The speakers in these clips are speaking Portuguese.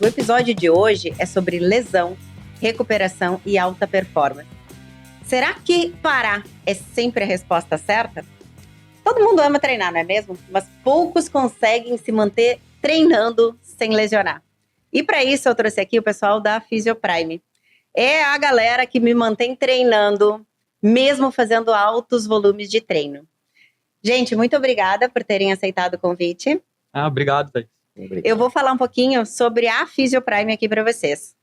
O episódio de hoje é sobre lesão, recuperação e alta performance. Será que parar é sempre a resposta certa? Todo mundo ama treinar, não é mesmo? Mas poucos conseguem se manter treinando sem lesionar. E para isso eu trouxe aqui o pessoal da Fisioprime. É a galera que me mantém treinando, mesmo fazendo altos volumes de treino. Gente, muito obrigada por terem aceitado o convite. Obrigado, Thaís. Eu vou falar um pouquinho sobre a Fisioprime aqui para vocês.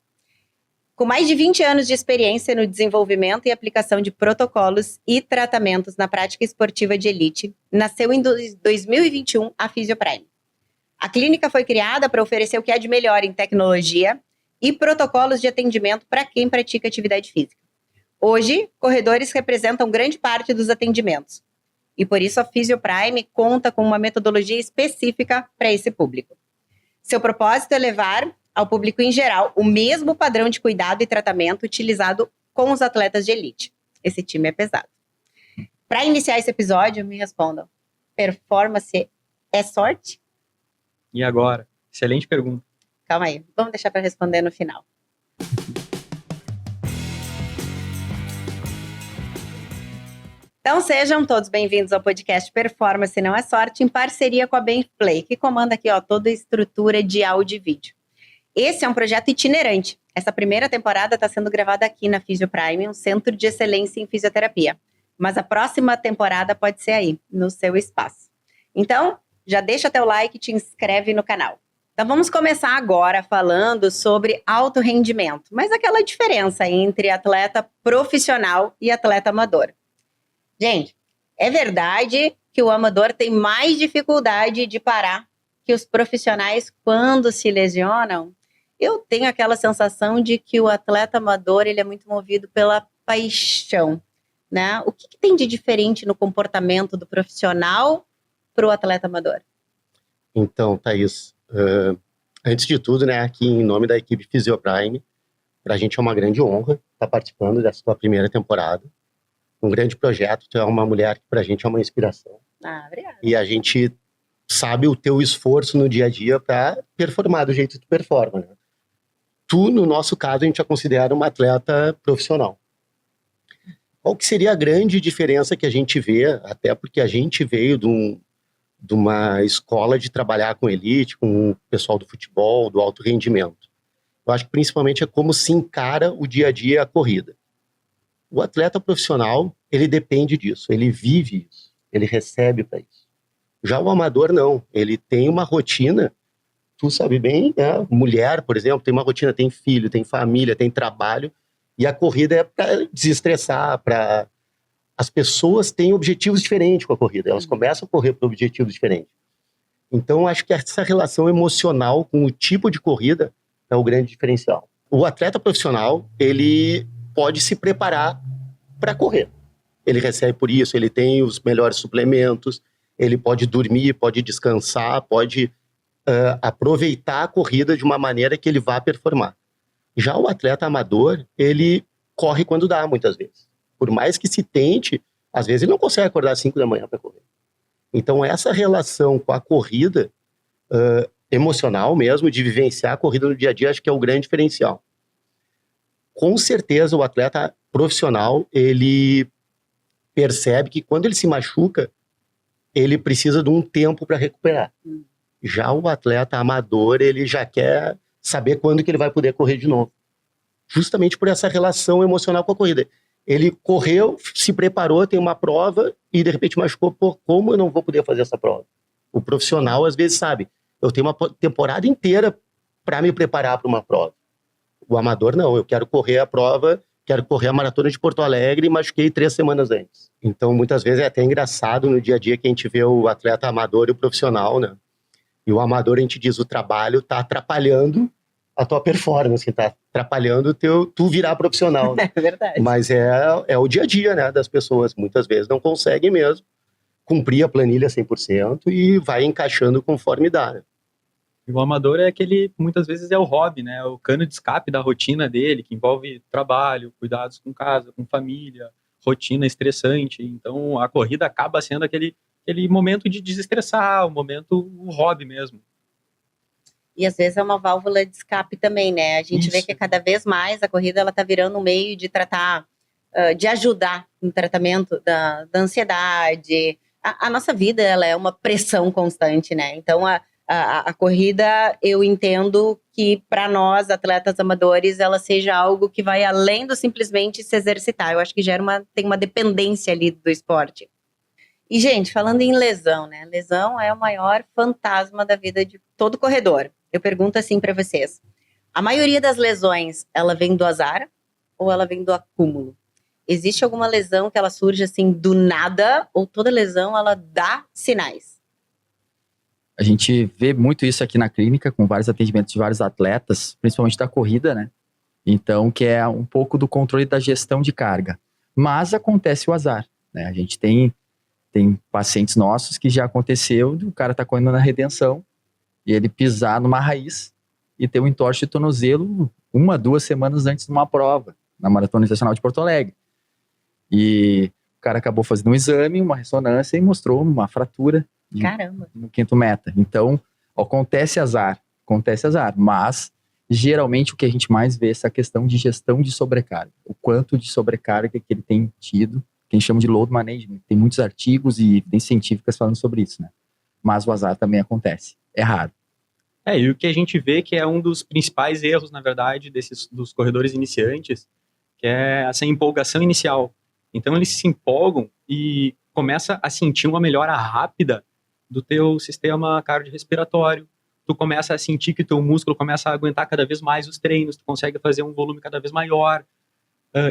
Com mais de 20 anos de experiência no desenvolvimento e aplicação de protocolos e tratamentos na prática esportiva de elite, nasceu em 2021 a Fisioprime. A clínica foi criada para oferecer o que há de melhor em tecnologia e protocolos de atendimento para quem pratica atividade física. Hoje, corredores representam grande parte dos atendimentos. E por isso a Fisioprime conta com uma metodologia específica para esse público. Seu propósito é levar ao público em geral o mesmo padrão de cuidado e tratamento utilizado com os atletas de elite. Esse time é pesado. Para iniciar esse episódio, me respondam: performance é sorte? E agora? Excelente pergunta. Calma aí, vamos deixar para responder no final. Então sejam todos bem-vindos ao podcast Performance Não é Sorte, em parceria com a Benplay, que comanda aqui toda a estrutura de áudio e vídeo. Esse é um projeto itinerante. Essa primeira temporada está sendo gravada aqui na Fisioprime, um centro de excelência em fisioterapia. Mas a próxima temporada pode ser aí, no seu espaço. Então, já deixa teu like e te inscreve no canal. Então vamos começar agora falando sobre alto rendimento, mas aquela diferença entre atleta profissional e atleta amador. Gente, é verdade que o amador tem mais dificuldade de parar que os profissionais quando se lesionam? Eu tenho aquela sensação de que o atleta amador ele é muito movido pela paixão, né? O que tem de diferente no comportamento do profissional para o atleta amador? Então, Thaís, antes de tudo, né, aqui em nome da equipe Fisioprime, para a gente é uma grande honra estar participando dessa tua primeira temporada. Um grande projeto, tu é uma mulher que para a gente é uma inspiração. Obrigada. E a gente sabe o teu esforço no dia a dia para performar do jeito que tu performa, né? Tu, no nosso caso, a gente já considera uma atleta profissional. Qual que seria a grande diferença que a gente vê, até porque a gente veio de uma escola de trabalhar com elite, com o pessoal do futebol, do alto rendimento. Eu acho que principalmente é como se encara o dia a dia a corrida. O atleta profissional, ele depende disso, ele vive isso, ele recebe para isso. Já o amador não, ele tem uma rotina, tu sabe bem, né? Mulher, por exemplo, tem uma rotina, tem filho, tem família, tem trabalho, e a corrida é para desestressar, para... As pessoas têm objetivos diferentes com a corrida, elas começam a correr por objetivos diferentes. Então, acho que essa relação emocional com o tipo de corrida é o grande diferencial. O atleta profissional, ele pode se preparar para correr. Ele recebe por isso, ele tem os melhores suplementos, ele pode dormir, pode descansar, pode aproveitar a corrida de uma maneira que ele vá performar. Já o atleta amador, ele corre quando dá, muitas vezes. Por mais que se tente, às vezes ele não consegue acordar às 5 da manhã para correr. Então, essa relação com a corrida emocional mesmo, de vivenciar a corrida no dia a dia, acho que é o grande diferencial. Com certeza, o atleta profissional, ele percebe que quando ele se machuca, ele precisa de um tempo para recuperar. Já o atleta amador, ele já quer saber quando que ele vai poder correr de novo. Justamente por essa relação emocional com a corrida. Ele correu, se preparou, tem uma prova e de repente machucou. Pô, como eu não vou poder fazer essa prova? O profissional às vezes sabe, eu tenho uma temporada inteira para me preparar para uma prova. O amador não, eu quero correr a prova, quero correr a maratona de Porto Alegre e machuquei 3 semanas antes. Então muitas vezes é até engraçado no dia a dia que a gente vê o atleta amador e o profissional, né? E o amador, a gente diz, o trabalho está atrapalhando a tua performance, está atrapalhando tu virar profissional. Né? É verdade. Mas é o dia a dia, né, das pessoas. Muitas vezes não conseguem mesmo cumprir a planilha 100% e vai encaixando conforme dá. Né? E o amador é aquele, muitas vezes é o hobby, né? O cano de escape da rotina dele, que envolve trabalho, cuidados com casa, com família, rotina estressante. Então a corrida acaba sendo aquele momento de desestressar, o hobby mesmo. E às vezes é uma válvula de escape também, né? A gente vê Isso. que cada vez mais a corrida ela tá virando um meio de tratar, de ajudar no tratamento da ansiedade. A nossa vida, ela é uma pressão constante, né? Então, a corrida, eu entendo que para nós, atletas amadores, ela seja algo que vai além do simplesmente se exercitar. Eu acho que tem uma dependência ali do esporte. E, gente, falando em lesão, né? Lesão é o maior fantasma da vida de todo corredor. Eu pergunto assim para vocês: a maioria das lesões, ela vem do azar ou ela vem do acúmulo? Existe alguma lesão que ela surge assim do nada ou toda lesão ela dá sinais? A gente vê muito isso aqui na clínica, com vários atendimentos de vários atletas, principalmente da corrida, né? Então, que é um pouco do controle da gestão de carga. Mas acontece o azar, né? A gente tem pacientes nossos que já aconteceu, o cara tá correndo na redenção e ele pisar numa raiz e ter um entorse de tornozelo 1-2 semanas antes de uma prova, na Maratona Internacional de Porto Alegre. E o cara acabou fazendo um exame, uma ressonância e mostrou uma fratura Caramba. no quinto meta. Então, acontece azar, mas geralmente o que a gente mais vê é essa questão de gestão de sobrecarga, o quanto de sobrecarga que ele tem tido, que a gente chama de load management. Tem muitos artigos e evidências científicas falando sobre isso, né? Mas o azar também acontece, é raro. E o que a gente vê que é um dos principais erros, na verdade, dos corredores iniciantes, que é essa empolgação inicial. Então eles se empolgam e começa a sentir uma melhora rápida do teu sistema cardiorrespiratório. Tu começa a sentir que o teu músculo começa a aguentar cada vez mais os treinos, tu consegue fazer um volume cada vez maior,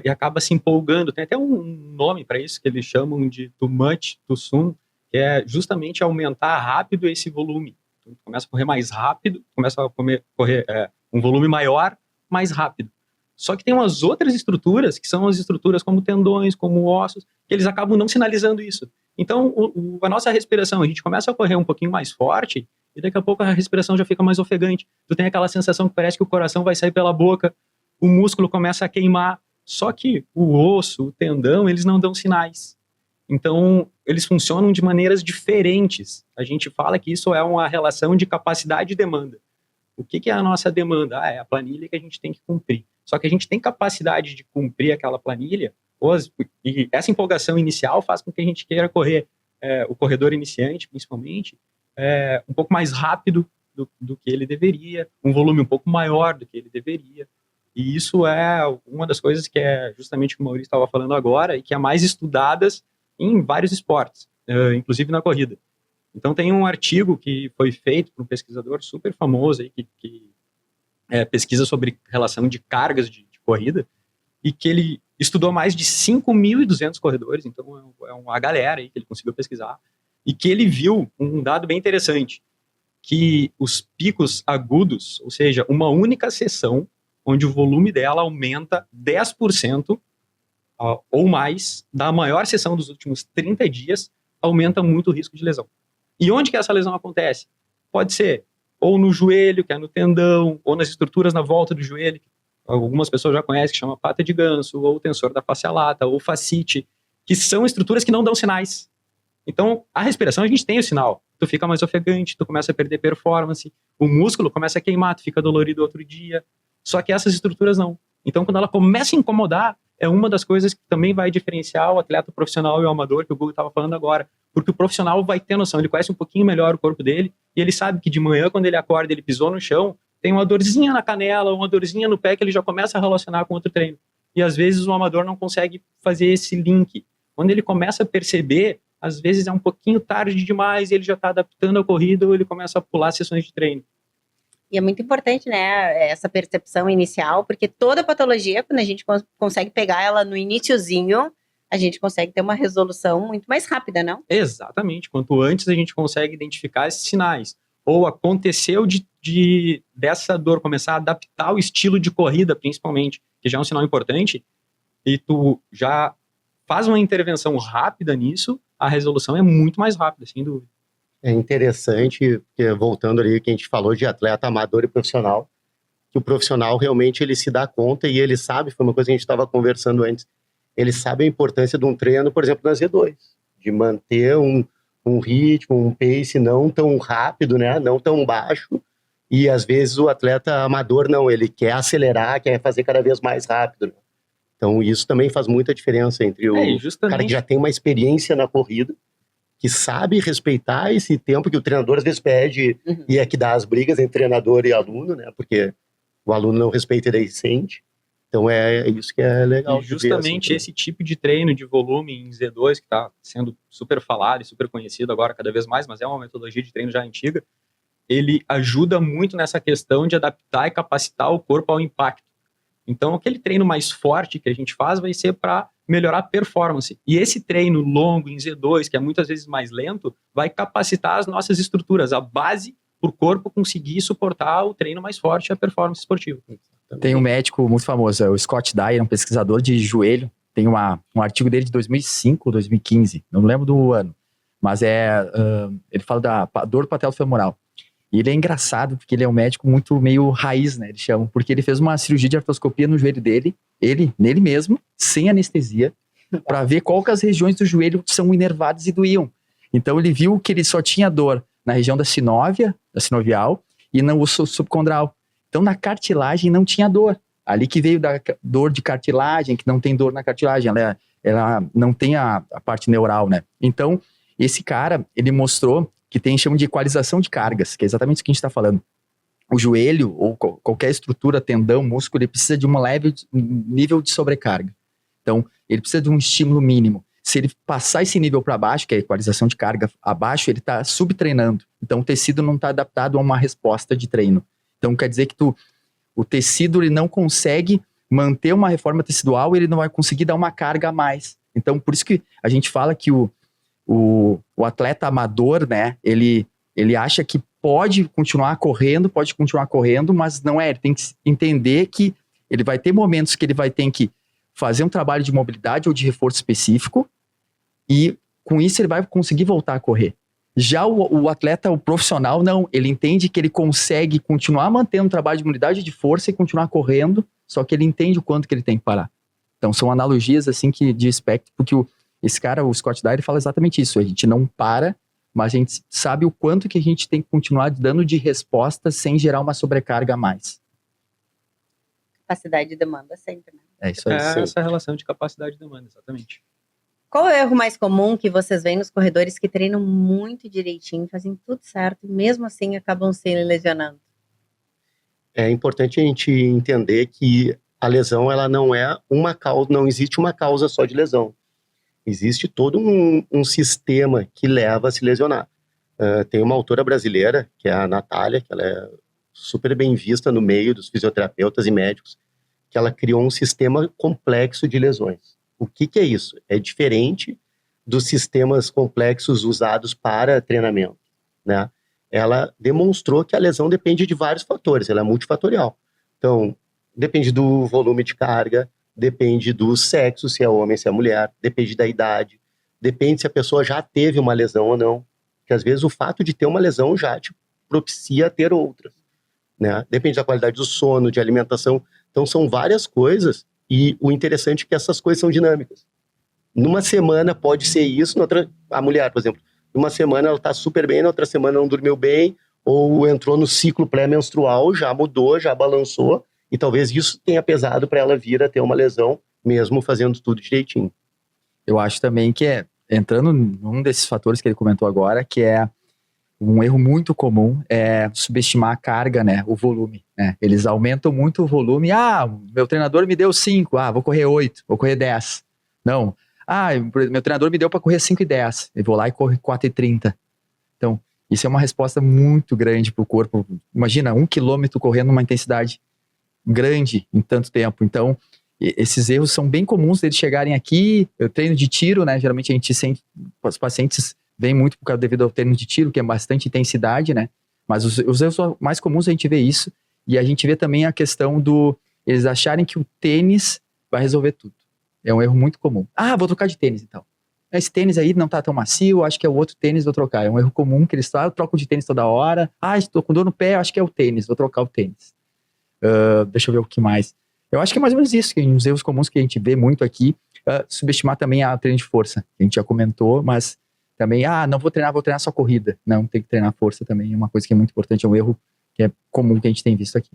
e acaba se empolgando. Tem até um nome para isso que eles chamam de too much, too soon, que é justamente aumentar rápido esse volume. Tu começa a correr mais rápido, começa a correr um volume maior, mais rápido. Só que tem umas outras estruturas, que são as estruturas como tendões, como ossos, que eles acabam não sinalizando isso. Então, a nossa respiração, a gente começa a correr um pouquinho mais forte, e daqui a pouco a respiração já fica mais ofegante. Tu tem aquela sensação que parece que o coração vai sair pela boca, o músculo começa a queimar, só que o osso, o tendão, eles não dão sinais. Então, eles funcionam de maneiras diferentes. A gente fala que isso é uma relação de capacidade e demanda. O que é a nossa demanda? É a planilha que a gente tem que cumprir. Só que a gente tem capacidade de cumprir aquela planilha, e essa empolgação inicial faz com que a gente queira correr, o corredor iniciante, principalmente, um pouco mais rápido do que ele deveria, um volume um pouco maior do que ele deveria. E isso é uma das coisas que é justamente o que o Maurício estava falando agora, e que é mais estudadas em vários esportes, inclusive na corrida. Então tem um artigo que foi feito por um pesquisador super famoso aí, que pesquisa sobre relação de cargas de corrida, e que ele estudou mais de 5.200 corredores, então é uma galera aí que ele conseguiu pesquisar, e que ele viu um dado bem interessante, que os picos agudos, ou seja, uma única sessão, onde o volume dela aumenta 10% ou mais da maior sessão dos últimos 30 dias, aumenta muito o risco de lesão. E onde que essa lesão acontece? Pode ser ou no joelho, que é no tendão, ou nas estruturas na volta do joelho, que algumas pessoas já conhecem, que chama pata de ganso, ou o tensor da face lata, ou fascite, que são estruturas que não dão sinais. Então, a respiração, a gente tem o sinal. Tu fica mais ofegante, tu começa a perder performance, o músculo começa a queimar, tu fica dolorido outro dia. Só que essas estruturas não. Então, quando ela começa a incomodar, é uma das coisas que também vai diferenciar o atleta profissional e o amador, que o Google estava falando agora. Porque o profissional vai ter noção, ele conhece um pouquinho melhor o corpo dele, e ele sabe que de manhã, quando ele acorda, ele pisou no chão, tem uma dorzinha na canela, uma dorzinha no pé, que ele já começa a relacionar com outro treino. E às vezes o amador não consegue fazer esse link. Quando ele começa a perceber, às vezes é um pouquinho tarde demais, e ele já está adaptando a corrida, ou ele começa a pular sessões de treino. E é muito importante, né, essa percepção inicial, porque toda patologia, quando a gente consegue pegar ela no iniciozinho, a gente consegue ter uma resolução muito mais rápida, não? Exatamente. Quanto antes a gente consegue identificar esses sinais. Ou aconteceu dessa dor começar a adaptar o estilo de corrida, principalmente, que já é um sinal importante, e tu já faz uma intervenção rápida nisso, a resolução é muito mais rápida, sem dúvida. É interessante, porque voltando ali que a gente falou de atleta amador e profissional, que o profissional realmente ele se dá conta e ele sabe, foi uma coisa que a gente estava conversando antes, ele sabe a importância de um treino, por exemplo, na Z2, de manter um ritmo, um pace não tão rápido, né, não tão baixo, E às vezes o atleta amador não, ele quer acelerar, quer fazer cada vez mais rápido, né? Então isso também faz muita diferença entre o cara que já tem uma experiência na corrida, que sabe respeitar esse tempo que o treinador às vezes pede, e é que dá as brigas entre treinador e aluno, né? Porque o aluno não respeita e daí sente. Então é isso que é legal. E justamente esse tipo de treino de volume em Z2, que está sendo super falado e super conhecido agora cada vez mais, mas é uma metodologia de treino já antiga, ele ajuda muito nessa questão de adaptar e capacitar o corpo ao impacto. Então, aquele treino mais forte que a gente faz vai ser para melhorar a performance. E esse treino longo em Z2, que é muitas vezes mais lento, vai capacitar as nossas estruturas, a base para o corpo conseguir suportar o treino mais forte e a performance esportiva. Tem um médico muito famoso, o Scott Dyer, um pesquisador de joelho. Tem um artigo dele de 2005 ou 2015, não lembro do ano. Mas ele fala da dor patelofemoral. E ele é engraçado, porque ele é um médico muito meio raiz, né? Eles chamam, porque ele fez uma cirurgia de artroscopia no joelho dele, nele mesmo, sem anestesia, para ver qual que as regiões do joelho são inervadas e doíam. Então ele viu que ele só tinha dor na região da sinovial, e no osso subcondral. Então na cartilagem não tinha dor. Ali que veio da dor de cartilagem, que não tem dor na cartilagem, ela não tem a parte neural, né? Então esse cara, ele mostrou que chamam de equalização de cargas, que é exatamente isso que a gente está falando. O joelho, ou qualquer estrutura, tendão, músculo, ele precisa de um leve nível de sobrecarga. Então, ele precisa de um estímulo mínimo. Se ele passar esse nível para baixo, que é a equalização de carga abaixo, ele está subtreinando. Então, o tecido não está adaptado a uma resposta de treino. Então, quer dizer que o tecido ele não consegue manter uma reforma tecidual, ele não vai conseguir dar uma carga a mais. Então, por isso que a gente fala que o atleta amador, né, ele acha que pode continuar correndo, mas não é. Ele tem que entender que ele vai ter momentos que ele vai ter que fazer um trabalho de mobilidade ou de reforço específico, e com isso ele vai conseguir voltar a correr. Já o atleta, o profissional, não. Ele entende que ele consegue continuar mantendo um trabalho de mobilidade e de força e continuar correndo, só que ele entende o quanto que ele tem que parar. Então são analogias assim de espectro, porque esse cara, o Scott Dyer, fala exatamente isso. A gente não para, mas a gente sabe o quanto que a gente tem que continuar dando de resposta sem gerar uma sobrecarga a mais. Capacidade de demanda sempre, né? É isso aí. Essa relação de capacidade e demanda, exatamente. Qual é o erro mais comum que vocês veem nos corredores que treinam muito direitinho, fazem tudo certo, e mesmo assim acabam se lesionando? É importante a gente entender que a lesão, ela não é uma causa, não existe uma causa só de lesão. Existe todo um sistema que leva a se lesionar. Tem uma autora brasileira, que é a Natália, que ela é super bem vista no meio dos fisioterapeutas e médicos, que ela criou um sistema complexo de lesões. O que é isso? É diferente dos sistemas complexos usados para treinamento, né? Ela demonstrou que a lesão depende de vários fatores, ela é multifatorial. Então, depende do volume de carga, depende do sexo, se é homem, se é mulher, depende da idade, depende se a pessoa já teve uma lesão ou não, porque às vezes o fato de ter uma lesão já te propicia a ter outras, né? Depende da qualidade do sono, de alimentação, então são várias coisas, e o interessante é que essas coisas são dinâmicas. Numa semana pode ser isso, a mulher, por exemplo, numa semana ela está super bem, na outra semana não dormiu bem, ou entrou no ciclo pré-menstrual, já mudou, já balançou, e talvez isso tenha pesado para ela vir a ter uma lesão, mesmo fazendo tudo direitinho. Eu acho também que entrando num desses fatores que ele comentou agora, que é um erro muito comum, é subestimar a carga, né, o volume, né? Eles aumentam muito o volume. Meu treinador me deu 5, vou correr 8, vou correr 10. Não, meu treinador me deu para correr 5 e 10, eu vou lá e corro 4 e 30. Então, isso é uma resposta muito grande para o corpo. Imagina, 1 quilômetro correndo numa intensidade grande em tanto tempo. Então, esses erros são bem comuns deles chegarem aqui. Eu treino de tiro, né? Geralmente a gente sente, os pacientes vêm muito por causa devido ao treino de tiro, que é bastante intensidade, né? Mas os erros mais comuns a gente vê isso, e a gente vê também a questão eles acharem que o tênis vai resolver tudo. É um erro muito comum. Vou trocar de tênis então. Esse tênis aí não tá tão macio, acho que é o outro tênis, vou trocar. É um erro comum que eles falam, eu troco de tênis toda hora. Estou com dor no pé, acho que é o tênis, vou trocar o tênis. Deixa eu ver o que mais. Eu acho que é mais ou menos isso, que uns erros comuns que a gente vê muito aqui. Subestimar também a treino de força, que a gente já comentou, mas também, não vou treinar só corrida. Não, tem que treinar força também, é uma coisa que é muito importante, é um erro que é comum que a gente tem visto aqui.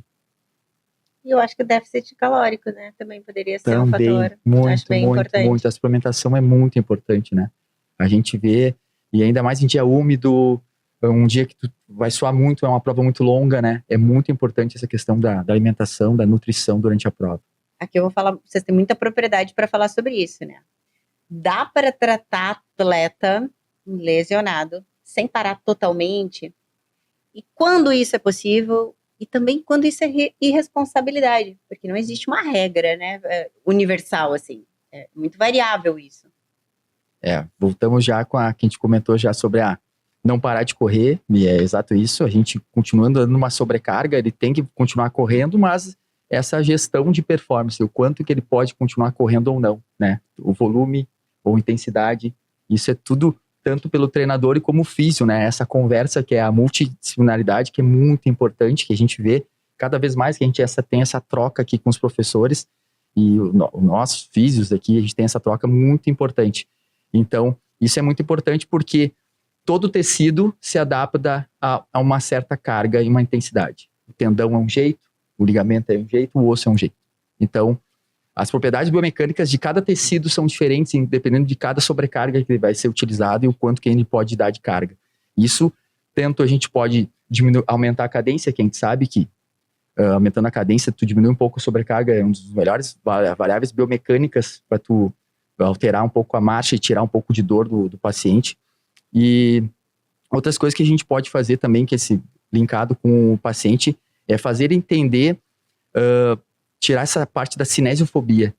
E eu acho que o déficit calórico, né? Também poderia ser um fator. Acho muito, bem importante. muito. A suplementação é muito importante, né? A gente vê, e ainda mais em dia úmido, um dia que tu vai suar muito, é uma prova muito longa, né? É muito importante essa questão da alimentação, da nutrição durante a prova. Aqui eu vou falar, vocês têm muita propriedade para falar sobre isso, né? Dá para tratar atleta lesionado sem parar totalmente? E quando isso é possível? E também quando isso é irresponsabilidade? Porque não existe uma regra, né? Universal, assim. É muito variável isso. Voltamos já com a que a gente comentou já sobre não parar de correr, e é exato isso, a gente continuando dando uma sobrecarga, ele tem que continuar correndo, mas essa gestão de performance, o quanto que ele pode continuar correndo ou não, né? O volume ou intensidade, isso é tudo tanto pelo treinador e como físio, né? Essa conversa que é a multidisciplinaridade, que é muito importante, que a gente vê cada vez mais que a gente tem essa troca aqui com os professores e nós físios aqui, a gente tem essa troca muito importante. Então, isso é muito importante porque todo tecido se adapta a uma certa carga e uma intensidade. O tendão é um jeito, o ligamento é um jeito, o osso é um jeito. Então, as propriedades biomecânicas de cada tecido são diferentes, dependendo de cada sobrecarga que vai ser utilizado e o quanto que ele pode dar de carga. Isso, tanto a gente pode aumentar a cadência, que a gente sabe que aumentando a cadência, tu diminui um pouco a sobrecarga, é um dos melhores variáveis biomecânicas para tu alterar um pouco a marcha e tirar um pouco de dor do paciente. E outras coisas que a gente pode fazer também, que é linkado com o paciente, é fazer entender, tirar essa parte da cinesiofobia,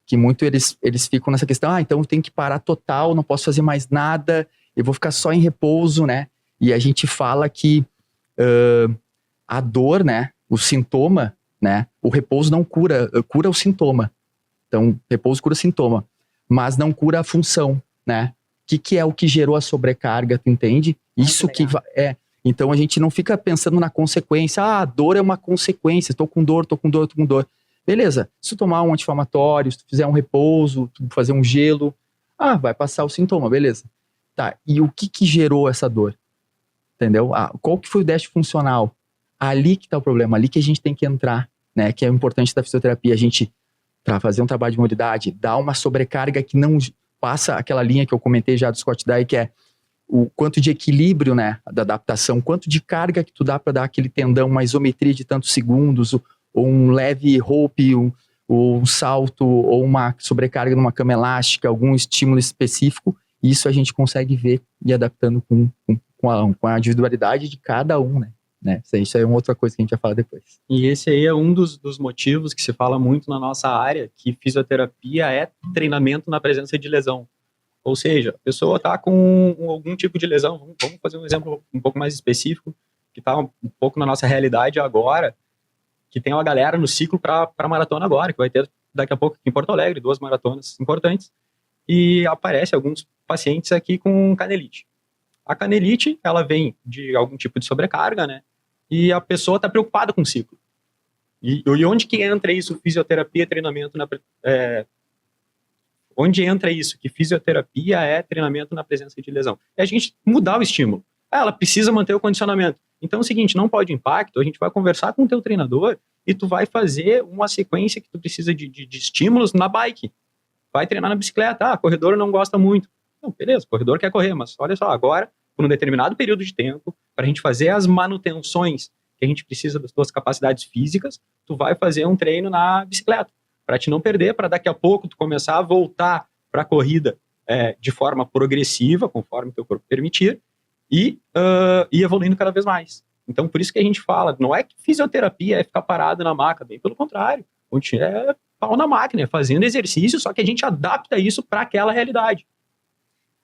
que muito eles ficam nessa questão, então eu tenho que parar total, não posso fazer mais nada, eu vou ficar só em repouso, né? E a gente fala que a dor, né, o sintoma, né, o repouso não cura o sintoma. Então, repouso cura sintoma, mas não cura a função, né? O que é o que gerou a sobrecarga, tu entende? Isso que é. Então a gente não fica pensando na consequência. A dor é uma consequência. Tô com dor. Beleza. Se tu tomar um anti-inflamatório, se tu fizer um repouso, tu fazer um gelo, vai passar o sintoma, beleza. Tá. E o que gerou essa dor? Entendeu? Qual que foi o déficit funcional? Ali que tá o problema, ali que a gente tem que entrar, né? Que é o importante da fisioterapia. A gente fazer um trabalho de mobilidade, dar uma sobrecarga que não passa aquela linha que eu comentei já do Scott Dye, que é o quanto de equilíbrio, né, da adaptação, quanto de carga que tu dá para dar aquele tendão, uma isometria de tantos segundos, ou um leve rope, um salto, ou uma sobrecarga numa cama elástica, algum estímulo específico, isso a gente consegue ver e adaptando com a individualidade de cada um, né? Isso é uma outra coisa que a gente vai falar depois. E esse aí é um dos motivos que se fala muito na nossa área, que fisioterapia é treinamento na presença de lesão. Ou seja, a pessoa está com algum tipo de lesão, vamos fazer um exemplo um pouco mais específico, que está um pouco na nossa realidade agora, que tem uma galera no ciclo para maratona agora, que vai ter daqui a pouco em Porto Alegre, 2 maratonas importantes, e aparece alguns pacientes aqui com canelite. A canelite, ela vem de algum tipo de sobrecarga, né? E a pessoa está preocupada com o ciclo. E onde que entra isso, fisioterapia, treinamento onde entra isso, que fisioterapia é treinamento na presença de lesão? É a gente mudar o estímulo. Ela precisa manter o condicionamento. Então é o seguinte, não pode impacto, a gente vai conversar com o teu treinador e tu vai fazer uma sequência que tu precisa de estímulos na bike. Vai treinar na bicicleta. Corredor não gosta muito. Não, beleza, corredor quer correr, mas olha só, agora, por um determinado período de tempo, para a gente fazer as manutenções que a gente precisa das tuas capacidades físicas, tu vai fazer um treino na bicicleta, para te não perder, para daqui a pouco tu começar a voltar para a corrida de forma progressiva, conforme o teu corpo permitir, e ir evoluindo cada vez mais. Então, por isso que a gente fala, não é que fisioterapia é ficar parado na maca, bem pelo contrário, onde é pau na máquina, fazendo exercício, só que a gente adapta isso para aquela realidade.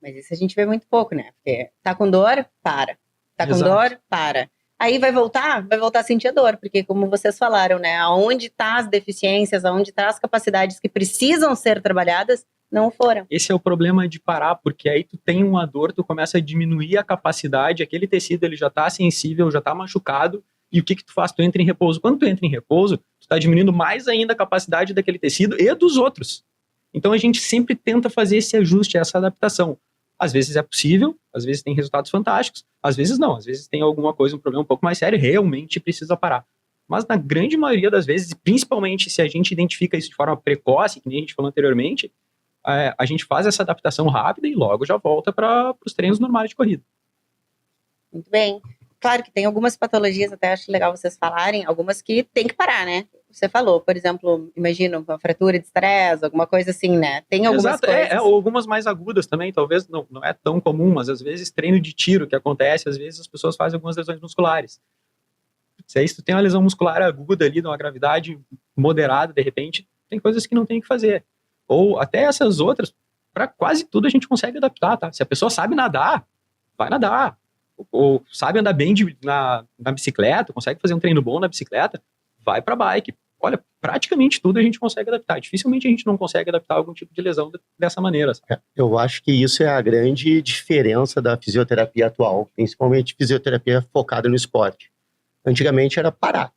Mas isso a gente vê muito pouco, né? Porque tá com dor, para. Tá com Exato. dor, para. Aí vai voltar a sentir a dor, porque como vocês falaram, né? Aonde tá as deficiências, aonde tá as capacidades que precisam ser trabalhadas, não foram. Esse é o problema de parar, porque aí tu tem uma dor, tu começa a diminuir a capacidade, aquele tecido ele já tá sensível, já tá machucado, e o que tu faz? Tu entra em repouso. Quando tu entra em repouso, tu tá diminuindo mais ainda a capacidade daquele tecido e dos outros. Então a gente sempre tenta fazer esse ajuste, essa adaptação. Às vezes é possível, às vezes tem resultados fantásticos, às vezes não, às vezes tem alguma coisa, um problema um pouco mais sério, realmente precisa parar. Mas na grande maioria das vezes, principalmente se a gente identifica isso de forma precoce, que nem a gente falou anteriormente, a gente faz essa adaptação rápida e logo já volta para os treinos normais de corrida. Muito bem. Claro que tem algumas patologias, até acho legal vocês falarem, algumas que tem que parar, né? Você falou, por exemplo, imagina uma fratura de estresse, alguma coisa assim, né? Tem algumas Exato, coisas. algumas mais agudas também, talvez não é tão comum, mas às vezes treino de tiro que acontece, às vezes as pessoas fazem algumas lesões musculares. Se tu tem uma lesão muscular aguda ali, de uma gravidade moderada, de repente, tem coisas que não tem que fazer. Ou até essas outras, para quase tudo a gente consegue adaptar, tá? Se a pessoa sabe nadar, vai nadar. Ou sabe andar bem na bicicleta, consegue fazer um treino bom na bicicleta, vai para bike. Olha, praticamente tudo a gente consegue adaptar. Dificilmente a gente não consegue adaptar algum tipo de lesão dessa maneira. Sabe? Eu acho que isso é a grande diferença da fisioterapia atual, principalmente fisioterapia focada no esporte. Antigamente era parar.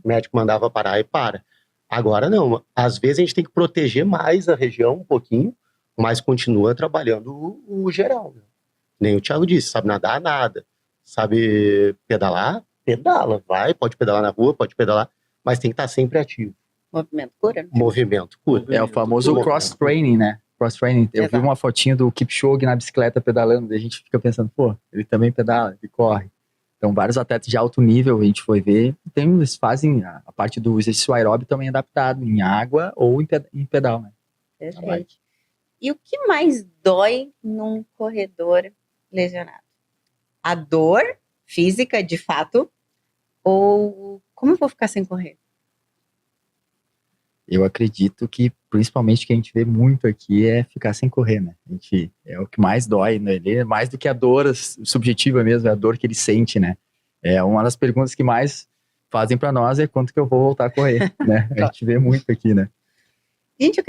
O médico mandava parar e para. Agora não. Às vezes a gente tem que proteger mais a região um pouquinho, mas continua trabalhando o geral. Né? Nem o Thiago disse, sabe nadar, nada. Sabe pedalar? Pedala. Vai, pode pedalar na rua, pode pedalar, mas tem que estar sempre ativo. Movimento cura? Né? Movimento cura. É o famoso cross-training, né? Cross-training. Eu vi uma fotinho do Kipchoge na bicicleta pedalando, e a gente fica pensando, pô, ele também pedala, ele corre. Então, vários atletas de alto nível, a gente foi ver, eles fazem a parte do exercício aeróbico também adaptado em água ou em pedal, né? Perfeito. E o que mais dói num corredor lesionado? A dor física, de fato, ou como eu vou ficar sem correr? Eu acredito que, principalmente, o que a gente vê muito aqui é ficar sem correr, né? É o que mais dói, né? Mais do que a dor subjetiva mesmo, é a dor que ele sente, né? É uma das perguntas que mais fazem para nós é quanto que eu vou voltar a correr, né? A gente vê muito aqui, né? Gente,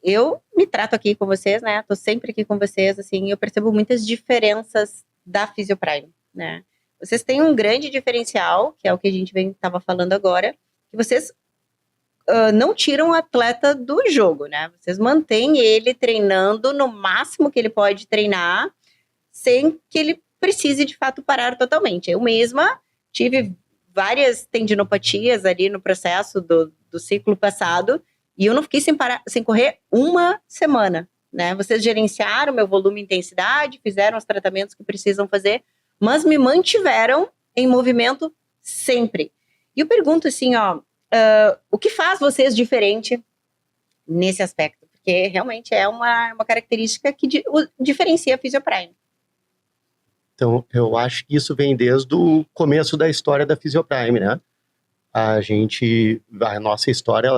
eu me trato aqui com vocês, né? Tô sempre aqui com vocês, assim, eu percebo muitas diferenças da Fisioprime, né? Vocês têm um grande diferencial, que é o que a gente estava falando agora, que vocês não tiram o atleta do jogo, né? Vocês mantêm ele treinando no máximo que ele pode treinar, sem que ele precise, de fato, parar totalmente. Eu mesma tive várias tendinopatias ali no processo do ciclo passado, e eu não fiquei sem correr uma semana, né? Vocês gerenciaram meu volume e intensidade, fizeram os tratamentos que precisam fazer, mas me mantiveram em movimento sempre. E eu pergunto assim, ó, o que faz vocês diferente nesse aspecto? Porque realmente é uma característica que diferencia a Fisioprime. Então, eu acho que isso vem desde o começo da história da Fisioprime, né? A nossa história,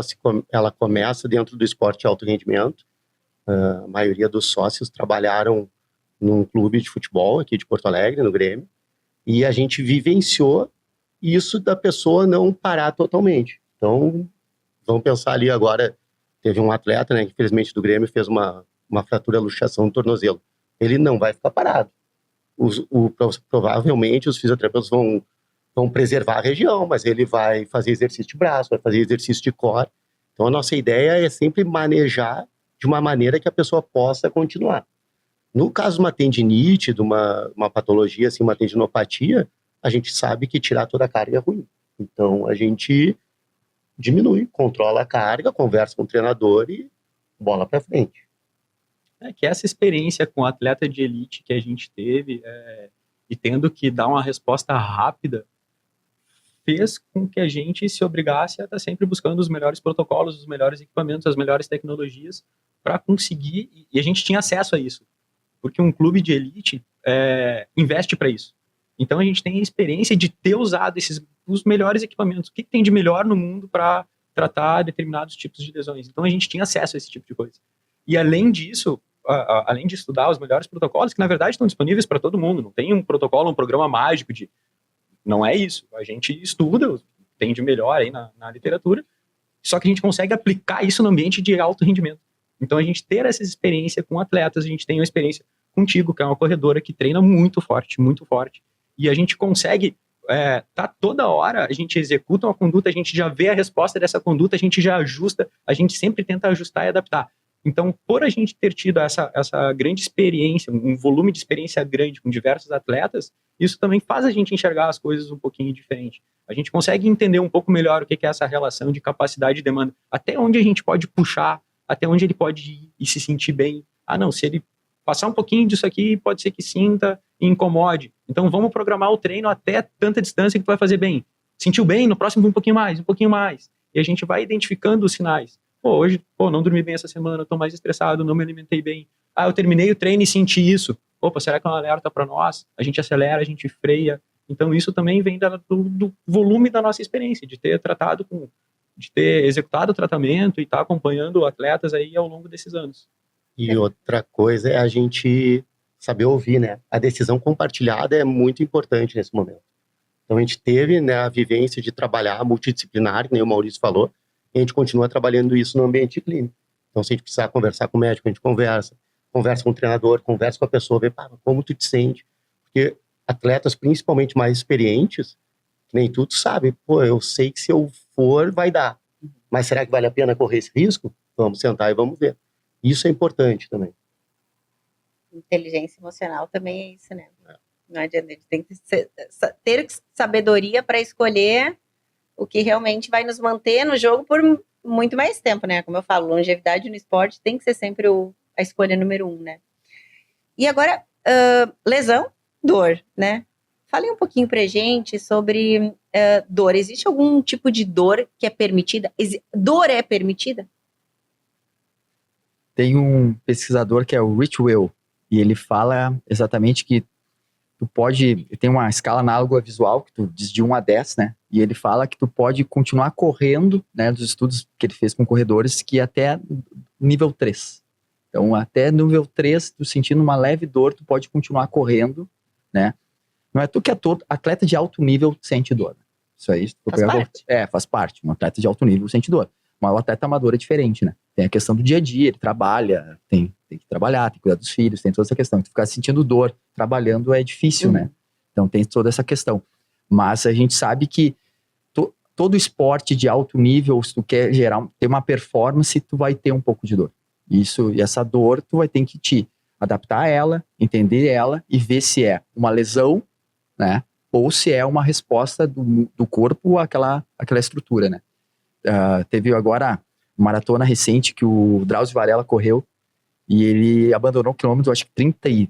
ela começa dentro do esporte de alto rendimento. A maioria dos sócios trabalharam num clube de futebol aqui de Porto Alegre, no Grêmio, e a gente vivenciou isso da pessoa não parar totalmente. Então, vamos pensar ali agora, teve um atleta, né, infelizmente do Grêmio, fez uma fratura, luxação no tornozelo. Ele não vai ficar parado. Provavelmente os fisioterapeutas vão preservar a região, mas ele vai fazer exercício de braço, vai fazer exercício de core. Então, a nossa ideia é sempre manejar de uma maneira que a pessoa possa continuar. No caso de uma tendinite, de uma patologia, assim, uma tendinopatia, a gente sabe que tirar toda a carga é ruim. Então, a gente diminui, controla a carga, conversa com o treinador e bola para frente. Que essa experiência com o atleta de elite que a gente teve e tendo que dar uma resposta rápida fez com que a gente se obrigasse a estar sempre buscando os melhores protocolos, os melhores equipamentos, as melhores tecnologias para conseguir, e a gente tinha acesso a isso, porque um clube de elite investe para isso. Então a gente tem a experiência de ter usado os melhores equipamentos. O que tem de melhor no mundo para tratar determinados tipos de lesões? Então a gente tinha acesso a esse tipo de coisa. E além disso, além de estudar os melhores protocolos, que na verdade estão disponíveis para todo mundo, não tem um protocolo, um programa mágico não é isso. A gente estuda, tem de melhor aí na literatura, só que a gente consegue aplicar isso no ambiente de alto rendimento. Então a gente ter essa experiência com atletas, a gente tem uma experiência contigo, que é uma corredora que treina muito forte, e a gente consegue toda hora, a gente executa uma conduta, a gente já vê a resposta dessa conduta, a gente já ajusta, a gente sempre tenta ajustar e adaptar. Então, por a gente ter tido essa grande experiência, um volume de experiência grande com diversos atletas, isso também faz a gente enxergar as coisas um pouquinho diferente. A gente consegue entender um pouco melhor o que é essa relação de capacidade e demanda, até onde a gente pode puxar, até onde ele pode ir e se sentir bem. Ah, não, se ele passar um pouquinho disso aqui, pode ser que sinta e incomode. Então, vamos programar o treino até tanta distância que tu vai fazer bem. Sentiu bem? No próximo, um pouquinho mais, um pouquinho mais. E a gente vai identificando os sinais. Hoje, não dormi bem essa semana, estou mais estressado, não me alimentei bem. Eu terminei o treino e senti isso. Será que é um alerta para nós? A gente acelera, a gente freia. Então, isso também vem do volume da nossa experiência, de ter executado o tratamento e estar acompanhando atletas aí ao longo desses anos. E outra coisa é a gente saber ouvir, né? A decisão compartilhada é muito importante nesse momento. Então, a gente teve, né, a vivência de trabalhar multidisciplinar, que nem o Maurício falou, e a gente continua trabalhando isso no ambiente clínico. Então, se a gente precisar conversar com o médico, a gente conversa com o treinador, conversa com a pessoa, vê como tu te sente. Porque atletas, principalmente mais experientes, que nem tu sabe, eu sei que se eu for, vai dar. Mas será que vale a pena correr esse risco? Vamos sentar e vamos ver. Isso é importante também. Inteligência emocional também é isso, né? Não adianta, a gente tem que ter sabedoria para escolher o que realmente vai nos manter no jogo por muito mais tempo, né? Como eu falo, longevidade no esporte tem que ser sempre a escolha número 1, né? E agora, lesão, dor, né? Fale um pouquinho pra gente sobre dor. Existe algum tipo de dor que é permitida? Dor é permitida? Tem um pesquisador que é o Rich Will, e ele fala exatamente que tu pode, tem uma escala análoga visual, que tu diz de 1 a 10, né? E ele fala que tu pode continuar correndo, né, dos estudos que ele fez com corredores, que até nível 3. Então, até nível 3, tu sentindo uma leve dor, tu pode continuar correndo, né? Não é tu que é todo atleta de alto nível sente dor. Isso aí, faz parte. Faz parte. Um atleta de alto nível sente dor. Mas o atleta amador é diferente, né? Tem a questão do dia a dia, ele trabalha, tem que trabalhar, tem que cuidar dos filhos, tem toda essa questão. Tu ficar sentindo dor trabalhando é difícil, né? Então tem toda essa questão. Mas a gente sabe que todo esporte de alto nível, se tu quer ter uma performance, tu vai ter um pouco de dor. E essa dor, tu vai ter que te adaptar a ela, entender ela e ver se é uma lesão, né? Ou se é uma resposta do corpo àquela estrutura, né? Teve agora uma maratona recente que o Drauzio Varela correu e ele abandonou o quilômetro, acho que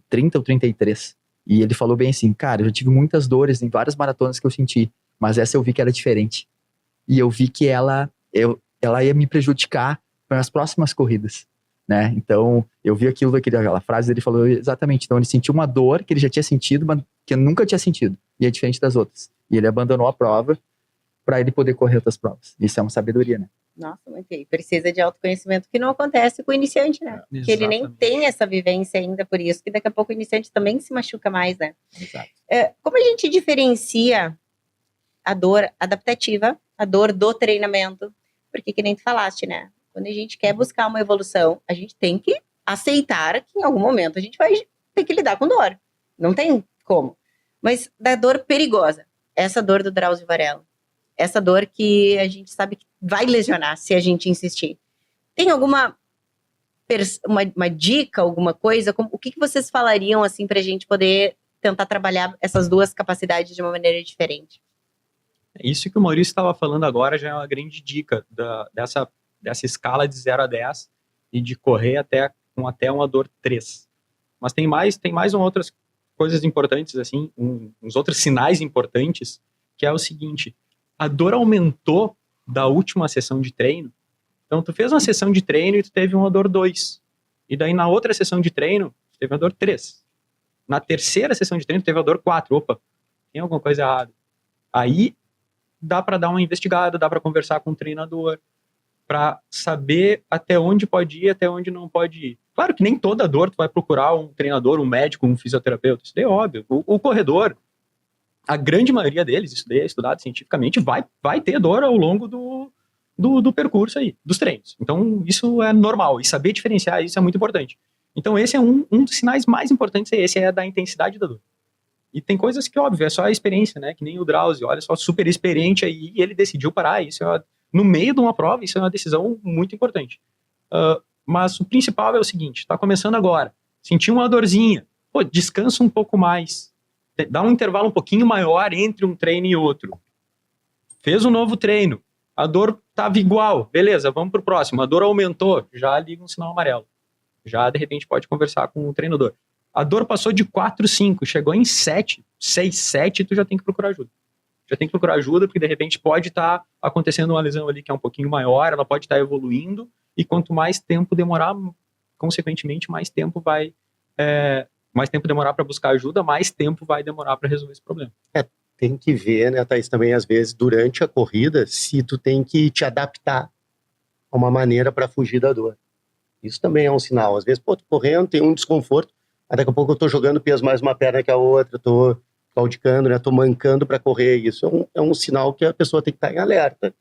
30 ou 33. E ele falou bem assim, cara, eu já tive muitas dores em várias maratonas que eu senti, mas essa eu vi que era diferente. E eu vi que ela ia me prejudicar nas próximas corridas, né? Então, eu vi aquela frase dele, falou exatamente. Então, ele sentiu uma dor que ele já tinha sentido, mas que eu nunca tinha sentido. E é diferente das outras. E ele abandonou a prova para ele poder correr outras provas. Isso é uma sabedoria, né? Nossa, muito bem. Precisa de autoconhecimento que não acontece com o iniciante, né? Porque ele nem tem essa vivência ainda, por isso que daqui a pouco o iniciante também se machuca mais, né? Exato. Como a gente diferencia a dor adaptativa, a dor do treinamento? Porque que nem tu falaste, né? Quando a gente quer buscar uma evolução, a gente tem que aceitar que em algum momento a gente vai ter que lidar com dor. Não tem como. Mas da dor perigosa, essa dor do Drauzio Varela, essa dor que a gente sabe que vai lesionar se a gente insistir. Tem alguma uma dica, alguma coisa? O que vocês falariam assim pra gente poder tentar trabalhar essas duas capacidades de uma maneira diferente? Isso que o Maurício estava falando agora já é uma grande dica dessa escala de 0 a 10 e de correr até uma dor 3. Mas tem mais outras coisas importantes, assim, uns outros sinais importantes, que é o seguinte: a dor aumentou da última sessão de treino. Então, tu fez uma sessão de treino e tu teve uma dor 2. E daí, na outra sessão de treino, tu teve uma dor 3. Na terceira sessão de treino, tu teve a dor 4. Opa, tem alguma coisa errada. Aí, dá para dar uma investigada, dá para conversar com o treinador, para saber até onde pode ir, até onde não pode ir. Claro que nem toda dor tu vai procurar um treinador, um médico, um fisioterapeuta. Isso é óbvio. O corredor, a grande maioria deles, isso daí é estudado cientificamente, vai ter dor ao longo do percurso aí, dos treinos. Então, isso é normal. E saber diferenciar isso é muito importante. Então, esse é um dos sinais mais importantes, esse é da intensidade da dor. E tem coisas que, óbvio, é só a experiência, né? Que nem o Drauzio, olha só, super experiente aí, e ele decidiu parar. Isso no meio de uma prova, isso é uma decisão muito importante. Mas o principal é o seguinte, está começando agora, sentiu uma dorzinha, pô, descansa um pouco mais, dá um intervalo um pouquinho maior entre um treino e outro. Fez um novo treino, a dor estava igual, beleza, vamos pro próximo, a dor aumentou, já liga um sinal amarelo. Já, de repente, pode conversar com o treinador. A dor passou de 4, 5, chegou em 7, 6, 7, tu já tem que procurar ajuda. Já tem que procurar ajuda, porque de repente pode estar acontecendo uma lesão ali que é um pouquinho maior, ela pode estar evoluindo, e quanto mais tempo demorar, consequentemente, mais tempo demorar para buscar ajuda, mais tempo vai demorar para resolver esse problema. Tem que ver, né, Thaís, também às vezes durante a corrida, se tu tem que te adaptar a uma maneira para fugir da dor. Isso também é um sinal. Às vezes, pô, tô correndo, tem um desconforto, mas daqui a pouco eu tô jogando peso mais uma perna que a outra, tô claudicando, né, tô mancando para correr. Isso é um sinal que a pessoa tem que estar em alerta.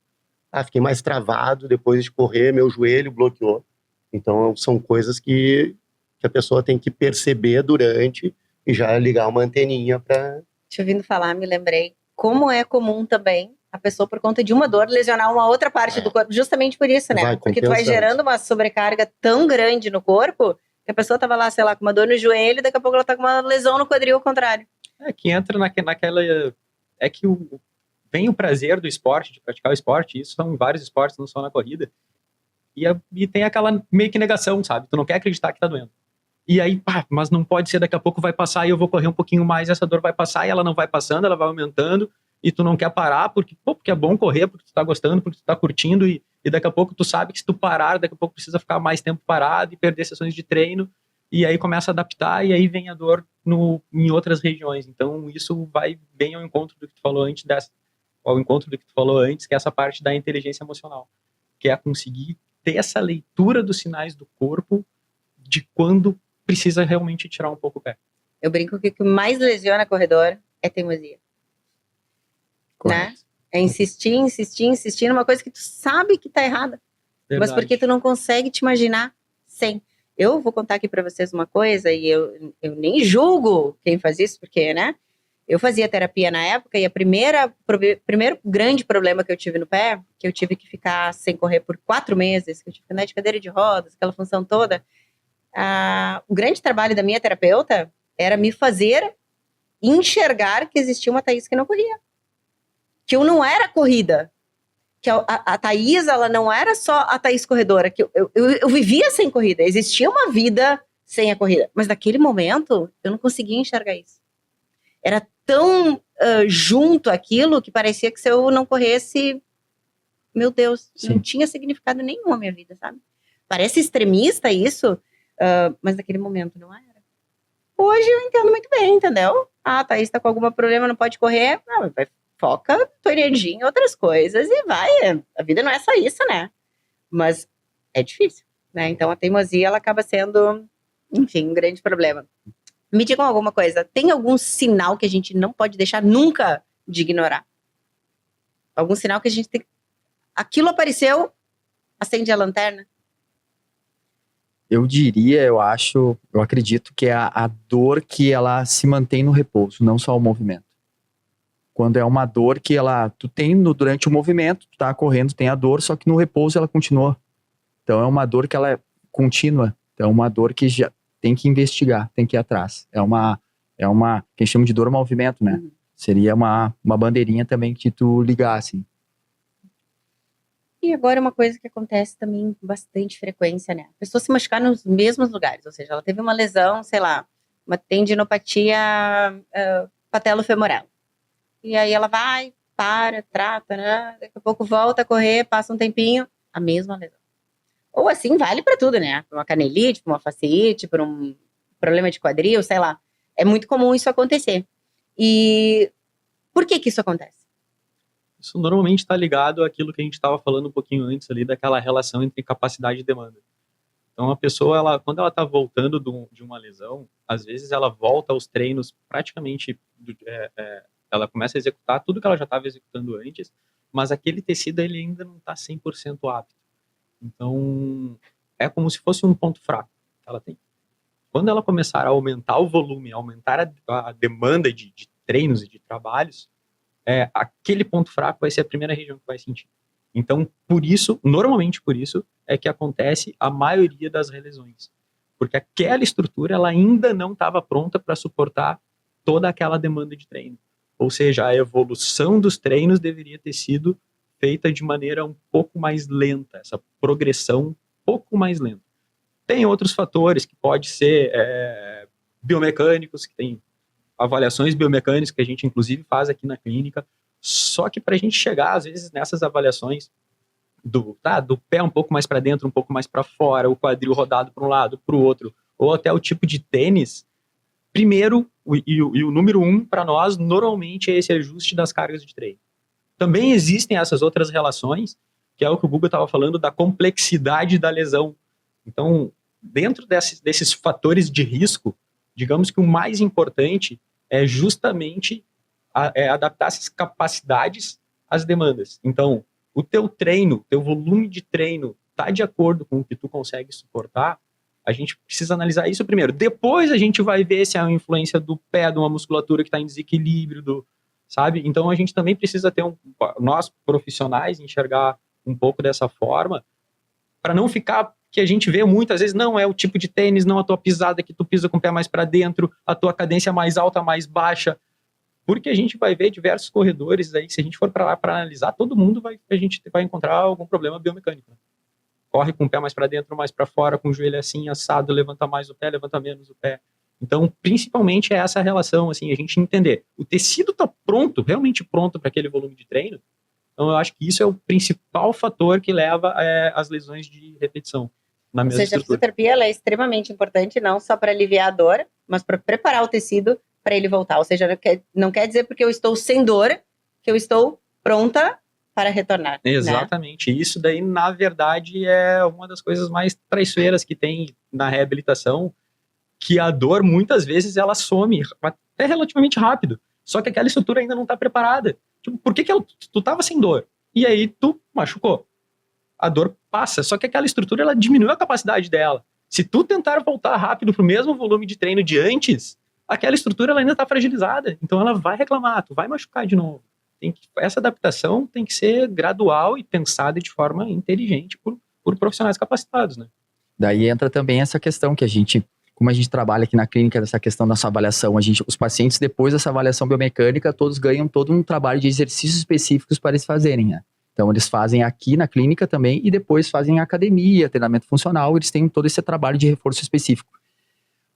Fiquei mais travado depois de correr, meu joelho bloqueou. Então, são coisas que a pessoa tem que perceber durante e já ligar uma anteninha para... Te ouvindo falar, me lembrei como é comum também a pessoa, por conta de uma dor, lesionar uma outra parte do corpo, justamente por isso, né? Porque tu vai gerando uma sobrecarga tão grande no corpo, que a pessoa tava lá, sei lá, com uma dor no joelho, e daqui a pouco ela tá com uma lesão no quadril ao contrário. Que entra naquela... É que vem o prazer do esporte, de praticar o esporte, isso são vários esportes, não só na corrida, e tem aquela meio que negação, sabe? Tu não quer acreditar que tá doendo. E aí, mas não pode ser, daqui a pouco vai passar e eu vou correr um pouquinho mais, essa dor vai passar e ela não vai passando, ela vai aumentando, e tu não quer parar porque é bom correr, porque tu tá gostando, porque tu tá curtindo, e daqui a pouco tu sabe que se tu parar, daqui a pouco precisa ficar mais tempo parado e perder sessões de treino, e aí começa a adaptar, e aí vem a dor em outras regiões. Então isso vai bem ao encontro do que tu falou antes, que é essa parte da inteligência emocional, que é conseguir ter essa leitura dos sinais do corpo de quando precisa realmente tirar um pouco o pé. Eu brinco que o que mais lesiona corredor é teimosia. Né? É insistir numa coisa que tu sabe que tá errada. Verdade. Mas porque tu não consegue te imaginar sem. Eu vou contar aqui pra vocês uma coisa, e eu nem julgo quem faz isso, porque, né? Eu fazia terapia na época, e o primeiro grande problema que eu tive no pé, que eu tive que ficar sem correr por 4 meses, que eu tive que andar de cadeira de rodas, aquela função toda, o grande trabalho da minha terapeuta era me fazer enxergar que existia uma Thaís que não corria. Que eu não era corrida. Que a Thaís, ela não era só a Thaís corredora. Que eu vivia sem corrida. Existia uma vida sem a corrida. Mas naquele momento, eu não conseguia enxergar isso. Era tão junto aquilo que parecia que se eu não corresse, meu Deus, sim, não tinha significado nenhum na minha vida, sabe? Parece extremista isso, mas naquele momento não era. Hoje eu entendo muito bem, entendeu? A Thaís tá com algum problema, não pode correr. Não, vai, foca tua energia em outras coisas e vai. A vida não é só isso, né? Mas é difícil, né? Então a teimosia, ela acaba sendo, enfim, um grande problema. Me digam alguma coisa, tem algum sinal que a gente não pode deixar nunca de ignorar? Algum sinal que a gente tem... Aquilo apareceu, acende a lanterna? Eu diria, eu acredito que é a dor que ela se mantém no repouso, não só o movimento. Quando é uma dor que tu tem durante o movimento, tu tá correndo, tem a dor, só que no repouso ela continua. Então é uma dor que ela é contínua, então é uma dor que já tem que investigar, tem que ir atrás. É uma que a gente chama de dor movimento, né? Seria uma bandeirinha também que tu ligasse. E agora uma coisa que acontece também com bastante frequência, né? A pessoa se machucar nos mesmos lugares, ou seja, ela teve uma lesão, sei lá, uma tendinopatia patelofemoral. E aí ela vai, trata, né? Daqui a pouco volta a correr, passa um tempinho, a mesma lesão. Ou assim, vale para tudo, né? Para uma canelite, para uma fasciite, para um problema de quadril, sei lá. É muito comum isso acontecer. E por que isso acontece? Isso normalmente está ligado àquilo que a gente estava falando um pouquinho antes ali, daquela relação entre capacidade e demanda. Então a pessoa, quando ela está voltando de uma lesão, às vezes ela volta aos treinos praticamente... ela começa a executar tudo que ela já estava executando antes, mas aquele tecido ele ainda não está 100% apto. Então, é como se fosse um ponto fraco que ela tem. Quando ela começar a aumentar o volume, aumentar a demanda de treinos e de trabalhos, aquele ponto fraco vai ser a primeira região que vai sentir. Então, normalmente por isso, é que acontece a maioria das lesões. Porque aquela estrutura ela ainda não estava pronta para suportar toda aquela demanda de treino. Ou seja, a evolução dos treinos deveria ter sido feita de maneira um pouco mais lenta, essa progressão um pouco mais lenta. Tem outros fatores que pode ser biomecânicos, que tem avaliações biomecânicas que a gente inclusive faz aqui na clínica, só que para a gente chegar às vezes nessas avaliações do pé um pouco mais para dentro, um pouco mais para fora, o quadril rodado para um lado, para o outro, ou até o tipo de tênis, primeiro, o número 1 para nós, normalmente é esse ajuste das cargas de treino. Também existem essas outras relações, que é o que o Guga estava falando, da complexidade da lesão. Então, dentro desses fatores de risco, digamos que o mais importante é justamente adaptar essas capacidades às demandas. Então, o teu treino, teu volume de treino está de acordo com o que tu consegue suportar, a gente precisa analisar isso primeiro. Depois a gente vai ver se é uma influência do pé, de uma musculatura que está em desequilíbrio, sabe? Então a gente também precisa ter nós profissionais enxergar um pouco dessa forma, para não ficar que a gente vê muitas vezes, não é o tipo de tênis, não a tua pisada que tu pisa com o pé mais para dentro, a tua cadência mais alta, mais baixa, porque a gente vai ver diversos corredores aí, se a gente for para lá para analisar, todo mundo a gente vai encontrar algum problema biomecânico. Corre com o pé mais para dentro, mais para fora, com o joelho assim, assado, levanta mais o pé, levanta menos o pé. Então, principalmente é essa relação, assim, a gente entender. O tecido está pronto, realmente pronto para aquele volume de treino. Então, eu acho que isso é o principal fator que leva às lesões de repetição. Na mesma estrutura. A fisioterapia ela é extremamente importante, não só para aliviar a dor, mas para preparar o tecido para ele voltar. Ou seja, não quer dizer porque eu estou sem dor que eu estou pronta para retornar. Exatamente. Né? Isso daí, na verdade, é uma das coisas mais traiçoeiras que tem na reabilitação, que a dor, muitas vezes, ela some até relativamente rápido. Só que aquela estrutura ainda não está preparada. Tipo, por que tu estava sem dor? E aí tu machucou. A dor passa, só que aquela estrutura, ela diminuiu a capacidade dela. Se tu tentar voltar rápido para o mesmo volume de treino de antes, aquela estrutura ela ainda está fragilizada. Então ela vai reclamar, tu vai machucar de novo. Essa adaptação tem que ser gradual e pensada de forma inteligente por profissionais capacitados, né? Daí entra também essa questão que como a gente trabalha aqui na clínica, nessa questão da nossa avaliação, os pacientes, depois dessa avaliação biomecânica, todos ganham todo um trabalho de exercícios específicos para eles fazerem, né? Então, eles fazem aqui na clínica também e depois fazem academia, treinamento funcional, eles têm todo esse trabalho de reforço específico.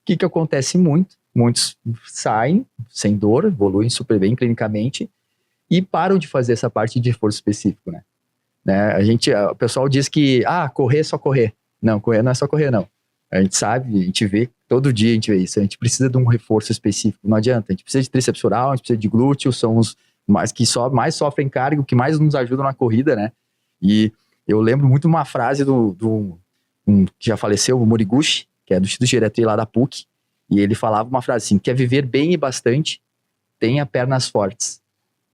O que acontece muito? Muitos saem sem dor, evoluem super bem clinicamente e param de fazer essa parte de reforço específico, né? O pessoal diz que, correr é só correr. Não, correr não é só correr, não. A gente sabe, a gente vê, todo dia a gente vê isso. A gente precisa de um reforço específico, não adianta. A gente precisa de tríceps oral, a gente precisa de glúteo, são os mais que mais sofrem carga, o que mais nos ajudam na corrida, né? E eu lembro muito uma frase que já faleceu, o Moriguchi, que é do Instituto de Geriatria lá da PUC, e ele falava uma frase assim: quer viver bem e bastante, tenha pernas fortes.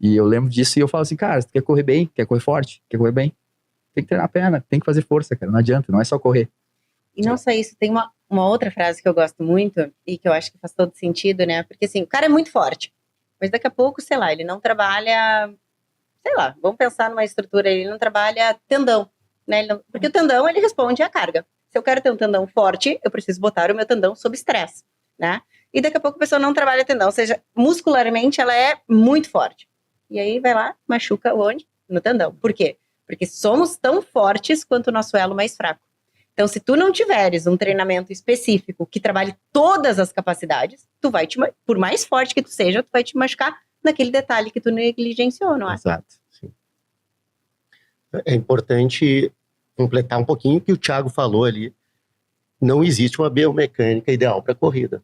E eu lembro disso e eu falo assim, cara, tu quer correr bem, quer correr forte, quer correr bem, tem que treinar a perna, tem que fazer força, cara, não adianta, não é só correr. E não só isso, tem uma outra frase que eu gosto muito e que eu acho que faz todo sentido, né? Porque assim, o cara é muito forte, mas daqui a pouco, sei lá, ele não trabalha, sei lá, vamos pensar numa estrutura, ele não trabalha tendão, né? Porque o tendão, ele responde à carga. Se eu quero ter um tendão forte, eu preciso botar o meu tendão sob estresse, né? E daqui a pouco a pessoa não trabalha tendão, ou seja, muscularmente ela é muito forte. E aí vai lá, machuca onde? No tendão. Por quê? Porque somos tão fortes quanto o nosso elo mais fraco. Então, se tu não tiveres um treinamento específico que trabalhe todas as capacidades, tu vai por mais forte que tu seja, tu vai te machucar naquele detalhe que tu negligenciou, não é? Exato. Sim. É importante completar um pouquinho o que o Thiago falou ali. Não existe uma biomecânica ideal para corrida.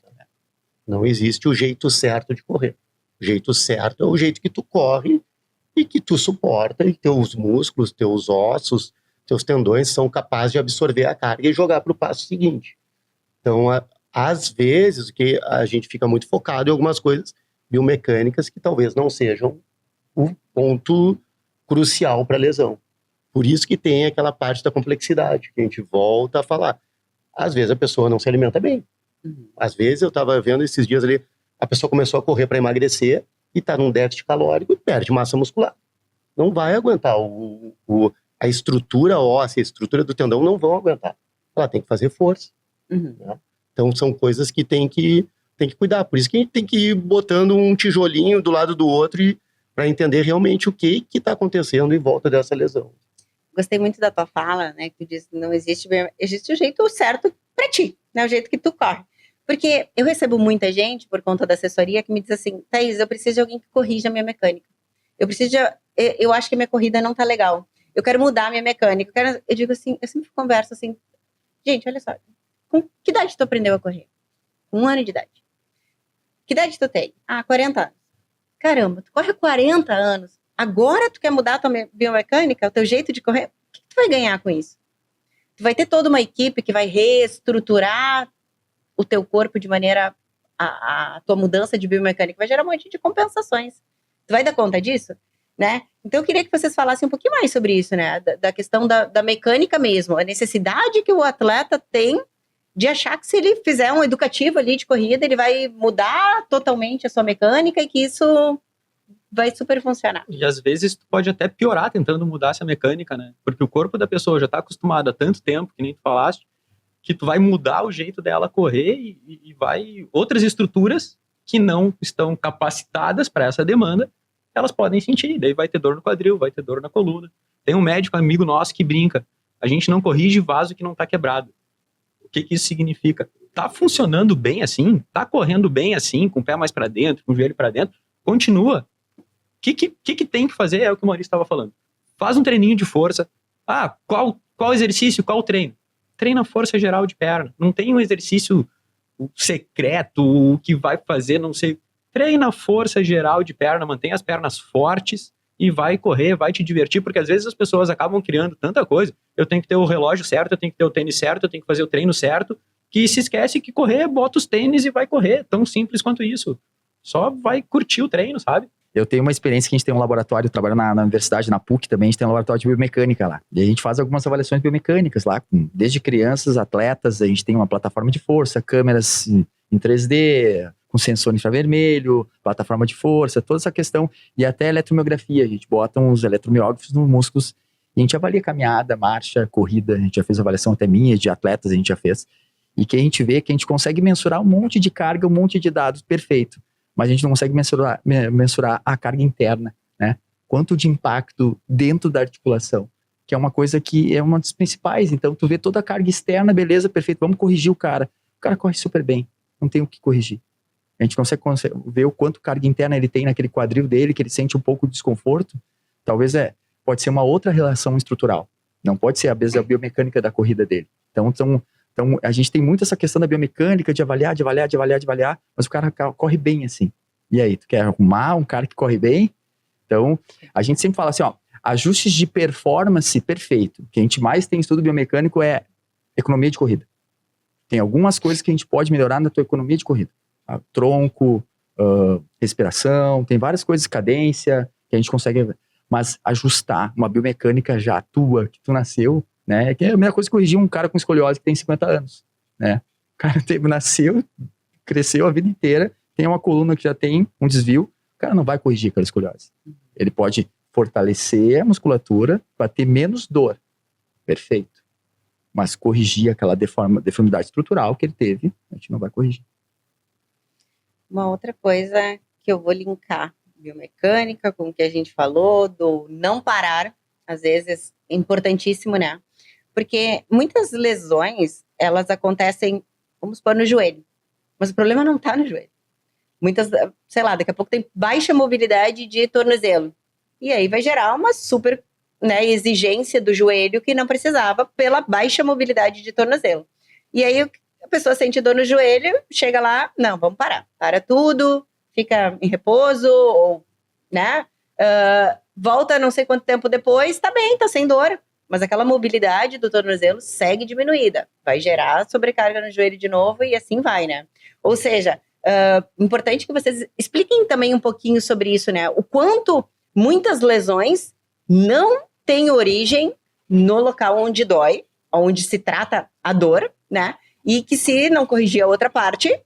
Não existe o jeito certo de correr. O jeito certo é o jeito que tu corre e que tu suporta, e teus músculos, teus ossos, teus tendões são capazes de absorver a carga e jogar para o passo seguinte. Então, às vezes, que a gente fica muito focado em algumas coisas biomecânicas que talvez não sejam o ponto crucial para a lesão. Por isso que tem aquela parte da complexidade, que a gente volta a falar. Às vezes a pessoa não se alimenta bem. Às vezes eu estava vendo esses dias ali, a pessoa começou a correr para emagrecer e está num déficit calórico e perde massa muscular. Não vai aguentar a estrutura óssea, a estrutura do tendão não vão aguentar. Ela tem que fazer força. Uhum. Né? Então, são coisas que tem que cuidar. Por isso que a gente tem que ir botando um tijolinho do lado do outro para entender realmente o que está acontecendo em volta dessa lesão. Gostei muito da tua fala, né? Que tu diz que não existe o jeito certo para ti, né? O jeito que tu corre. Porque eu recebo muita gente, por conta da assessoria, que me diz assim, Thaís, eu preciso de alguém que corrija a minha mecânica. Eu acho que a minha corrida não tá legal. Eu quero mudar a minha mecânica. Eu digo assim, eu sempre converso assim, gente, olha só, com que idade tu aprendeu a correr? 1 ano de idade. Que idade tu tem? 40 anos. Caramba, tu corre 40 anos. Agora tu quer mudar a tua biomecânica, o teu jeito de correr? O que tu vai ganhar com isso? Tu vai ter toda uma equipe que vai reestruturar o teu corpo de maneira a tua mudança de biomecânica vai gerar um monte de compensações. Tu vai dar conta disso? Né? Então eu queria que vocês falassem um pouquinho mais sobre isso, né? Da questão da mecânica mesmo, a necessidade que o atleta tem de achar que se ele fizer um educativo ali de corrida, ele vai mudar totalmente a sua mecânica e que isso vai super funcionar. E às vezes tu pode até piorar tentando mudar essa mecânica, né? Porque o corpo da pessoa já está acostumado há tanto tempo, que nem tu falaste, que tu vai mudar o jeito dela correr e vai... Outras estruturas que não estão capacitadas para essa demanda, elas podem sentir. Daí vai ter dor no quadril, vai ter dor na coluna. Tem um médico amigo nosso que brinca. A gente não corrige vaso que não está quebrado. O que isso significa? Tá funcionando bem assim? Tá correndo bem assim? Com o pé mais para dentro, com o joelho para dentro? Continua. O que tem que fazer? É o que o Maurício estava falando. Faz um treininho de força. Qual exercício? Qual treino? Treina força geral de perna. Não tem um exercício secreto, o que vai fazer, não sei. Treina força geral de perna, mantém as pernas fortes e vai correr, vai te divertir, porque às vezes as pessoas acabam criando tanta coisa. Eu tenho que ter o relógio certo, eu tenho que ter o tênis certo, eu tenho que fazer o treino certo, que se esquece que correr, bota os tênis e vai correr. Tão simples quanto isso. Só vai curtir o treino, sabe? Eu tenho uma experiência que a gente tem um laboratório, eu trabalho na universidade, na PUC também, a gente tem um laboratório de biomecânica lá. E a gente faz algumas avaliações biomecânicas lá, desde crianças, atletas, a gente tem uma plataforma de força, câmeras em 3D, com sensor infravermelho, plataforma de força, toda essa questão. E até eletromiografia, a gente bota uns eletromiógrafos nos músculos e a gente avalia caminhada, marcha, corrida, a gente já fez avaliação até minha, de atletas a gente já fez. E que a gente vê que a gente consegue mensurar um monte de carga, um monte de dados, perfeito. Mas a gente não consegue mensurar a carga interna, né? Quanto de impacto dentro da articulação, que é uma coisa que é uma das principais. Então, tu vê toda a carga externa, beleza, perfeito, vamos corrigir o cara. O cara corre super bem, não tem o que corrigir. A gente consegue ver o quanto carga interna ele tem naquele quadril dele, que ele sente um pouco de desconforto. Talvez pode ser uma outra relação estrutural. Não pode ser, às vezes, a biomecânica da corrida dele. Então, a gente tem muito essa questão da biomecânica, de avaliar, mas o cara corre bem assim. E aí, tu quer arrumar um cara que corre bem? Então, a gente sempre fala assim, ajustes de performance perfeito. O que a gente mais tem em estudo biomecânico é economia de corrida. Tem algumas coisas que a gente pode melhorar na tua economia de corrida. Tronco, respiração, tem várias coisas, cadência, que a gente consegue, mas ajustar uma biomecânica já tua, que tu nasceu, né? Que é a mesma coisa que corrigir um cara com escoliose que tem 50 anos, né? O cara nasceu, cresceu a vida inteira, tem uma coluna que já tem um desvio, o cara não vai corrigir aquela escoliose. Ele pode fortalecer a musculatura para ter menos dor. Perfeito. Mas corrigir aquela deformidade estrutural que ele teve, a gente não vai corrigir. Uma outra coisa que eu vou linkar biomecânica com o que a gente falou, do não parar, às vezes é importantíssimo, né? Porque muitas lesões, elas acontecem, vamos supor, no joelho. Mas o problema não tá no joelho. Muitas, sei lá, daqui a pouco tem baixa mobilidade de tornozelo. E aí vai gerar uma super, né, exigência do joelho que não precisava pela baixa mobilidade de tornozelo. E aí a pessoa sente dor no joelho, chega lá, não, vamos parar. Para tudo, fica em repouso, ou, né? Volta não sei quanto tempo depois, tá bem, tá sem dor. Mas aquela mobilidade do tornozelo segue diminuída. Vai gerar sobrecarga no joelho de novo e assim vai, né? Ou seja, importante que vocês expliquem também um pouquinho sobre isso, né? O quanto muitas lesões não têm origem no local onde dói, onde se trata a dor, né? E que se não corrigir a outra parte,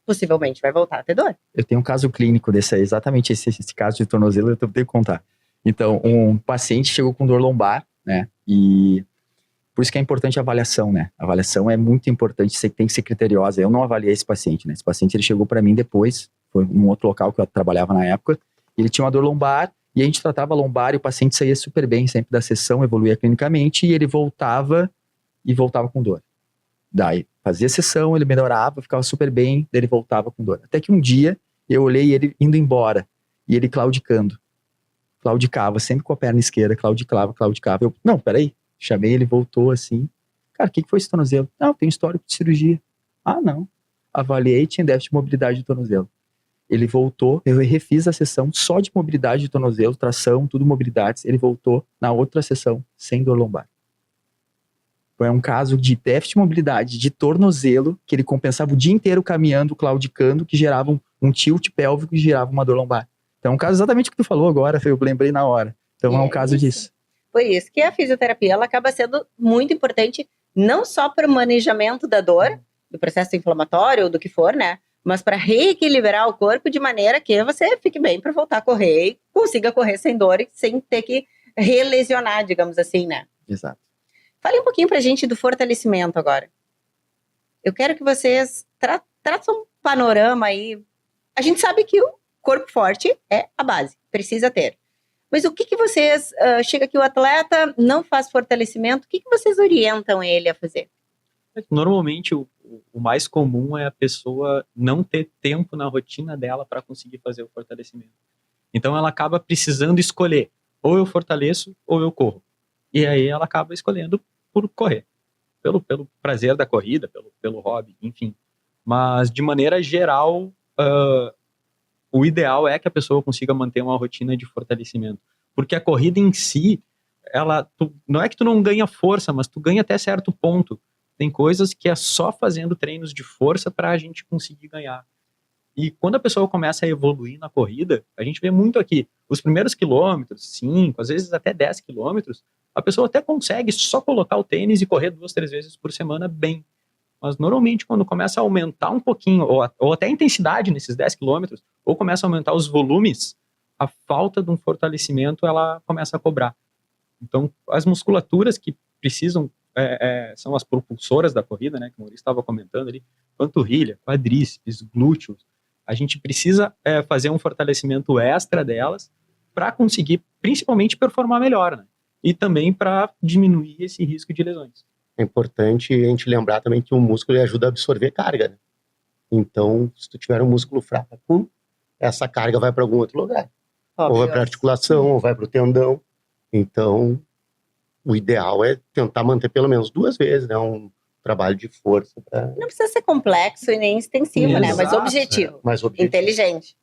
possivelmente vai voltar a ter dor. Eu tenho um caso clínico desse aí, exatamente esse caso de tornozelo, eu tenho que contar. Então, um paciente chegou com dor lombar, né? E por isso que é importante a avaliação, né? A avaliação é muito importante, você tem que ser criteriosa. Eu não avaliei esse paciente, né? Esse paciente, ele chegou para mim depois, foi num outro local que eu trabalhava na época, e ele tinha uma dor lombar, e a gente tratava a lombar, e o paciente saía super bem sempre da sessão, evoluía clinicamente, e ele voltava com dor. Daí, fazia sessão, ele melhorava, ficava super bem, daí ele voltava com dor. Até que um dia, eu olhei ele indo embora, e ele claudicando. Claudicava, sempre com a perna esquerda, claudicava. Eu, não, peraí, chamei, ele voltou assim. Cara, o que foi esse tornozelo? Não, tem histórico de cirurgia. Ah, não. Avaliei, tinha déficit de mobilidade de tornozelo. Ele voltou, eu refiz a sessão só de mobilidade de tornozelo, tração, tudo mobilidades. Ele voltou na outra sessão, sem dor lombar. Foi um caso de déficit de mobilidade de tornozelo, que ele compensava o dia inteiro caminhando, claudicando, que gerava um tilt pélvico e gerava uma dor lombar. Então é um caso exatamente o que tu falou agora, eu lembrei na hora. Então é um caso disso. Por isso que a fisioterapia ela acaba sendo muito importante, não só para o manejamento da dor, do processo inflamatório ou do que for, né? Mas para reequilibrar o corpo de maneira que você fique bem para voltar a correr e consiga correr sem dor e sem ter que relesionar, digamos assim, né? Exato. Fale um pouquinho para a gente do fortalecimento agora. Eu quero que vocês traçam um panorama aí. A gente sabe que o corpo forte é a base, precisa ter. Mas o que vocês... chega aqui o atleta, não faz fortalecimento, o que vocês orientam ele a fazer? Normalmente, o mais comum é a pessoa não ter tempo na rotina dela para conseguir fazer o fortalecimento. Então, ela acaba precisando escolher. Ou eu fortaleço, ou eu corro. E aí, ela acaba escolhendo por correr. Pelo prazer da corrida, pelo hobby, enfim. Mas, de maneira geral... o ideal é que a pessoa consiga manter uma rotina de fortalecimento. Porque a corrida em si, não é que tu não ganha força, mas tu ganha até certo ponto. Tem coisas que é só fazendo treinos de força para a gente conseguir ganhar. E quando a pessoa começa a evoluir na corrida, a gente vê muito aqui, os primeiros quilômetros, 5, às vezes até 10 quilômetros, a pessoa até consegue só colocar o tênis e correr 2, 3 vezes por semana bem. Mas normalmente quando começa a aumentar um pouquinho, ou até a intensidade nesses 10 quilômetros, ou começa a aumentar os volumes, a falta de um fortalecimento, ela começa a cobrar. Então, as musculaturas que precisam, são as propulsoras da corrida, né, que o Maurício estava comentando ali, panturrilha, quadríceps, glúteos, a gente precisa fazer um fortalecimento extra delas para conseguir, principalmente, performar melhor, né? E também para diminuir esse risco de lesões. É importante a gente lembrar também que o músculo ajuda a absorver carga, né? Então, se tu tiver um músculo fraco, essa carga vai para algum outro lugar. Óbvio. Ou vai para a articulação, ou vai para o tendão. Então, o ideal é tentar manter pelo menos 2 vezes, né? Um trabalho de força. Não precisa ser complexo e nem extensivo, né? Mas objetivo. Mais objetivo. Inteligente.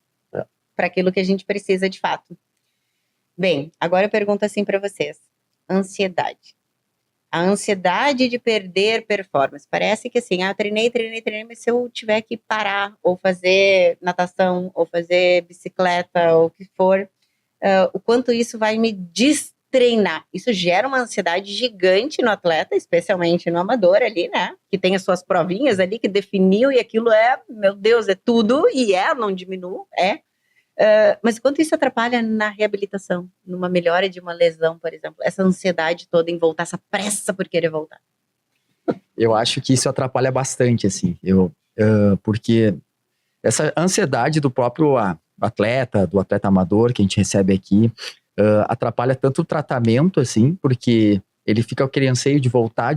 Para aquilo que a gente precisa de fato. Bem, agora eu pergunto assim para vocês. Ansiedade. A ansiedade de perder performance. Parece que assim, eu treinei, mas se eu tiver que parar, ou fazer natação, ou fazer bicicleta, ou o que for, o quanto isso vai me destreinar. Isso gera uma ansiedade gigante no atleta, especialmente no amador ali, né? Que tem as suas provinhas ali, que definiu, e aquilo meu Deus, é tudo, e não diminuo, mas quanto isso atrapalha na reabilitação, numa melhora de uma lesão, por exemplo, essa ansiedade toda em voltar, essa pressa por querer voltar? Eu acho que isso atrapalha bastante, assim, porque essa ansiedade do próprio atleta, do atleta amador que a gente recebe aqui, atrapalha tanto o tratamento, assim, porque ele fica com aquele anseio de voltar.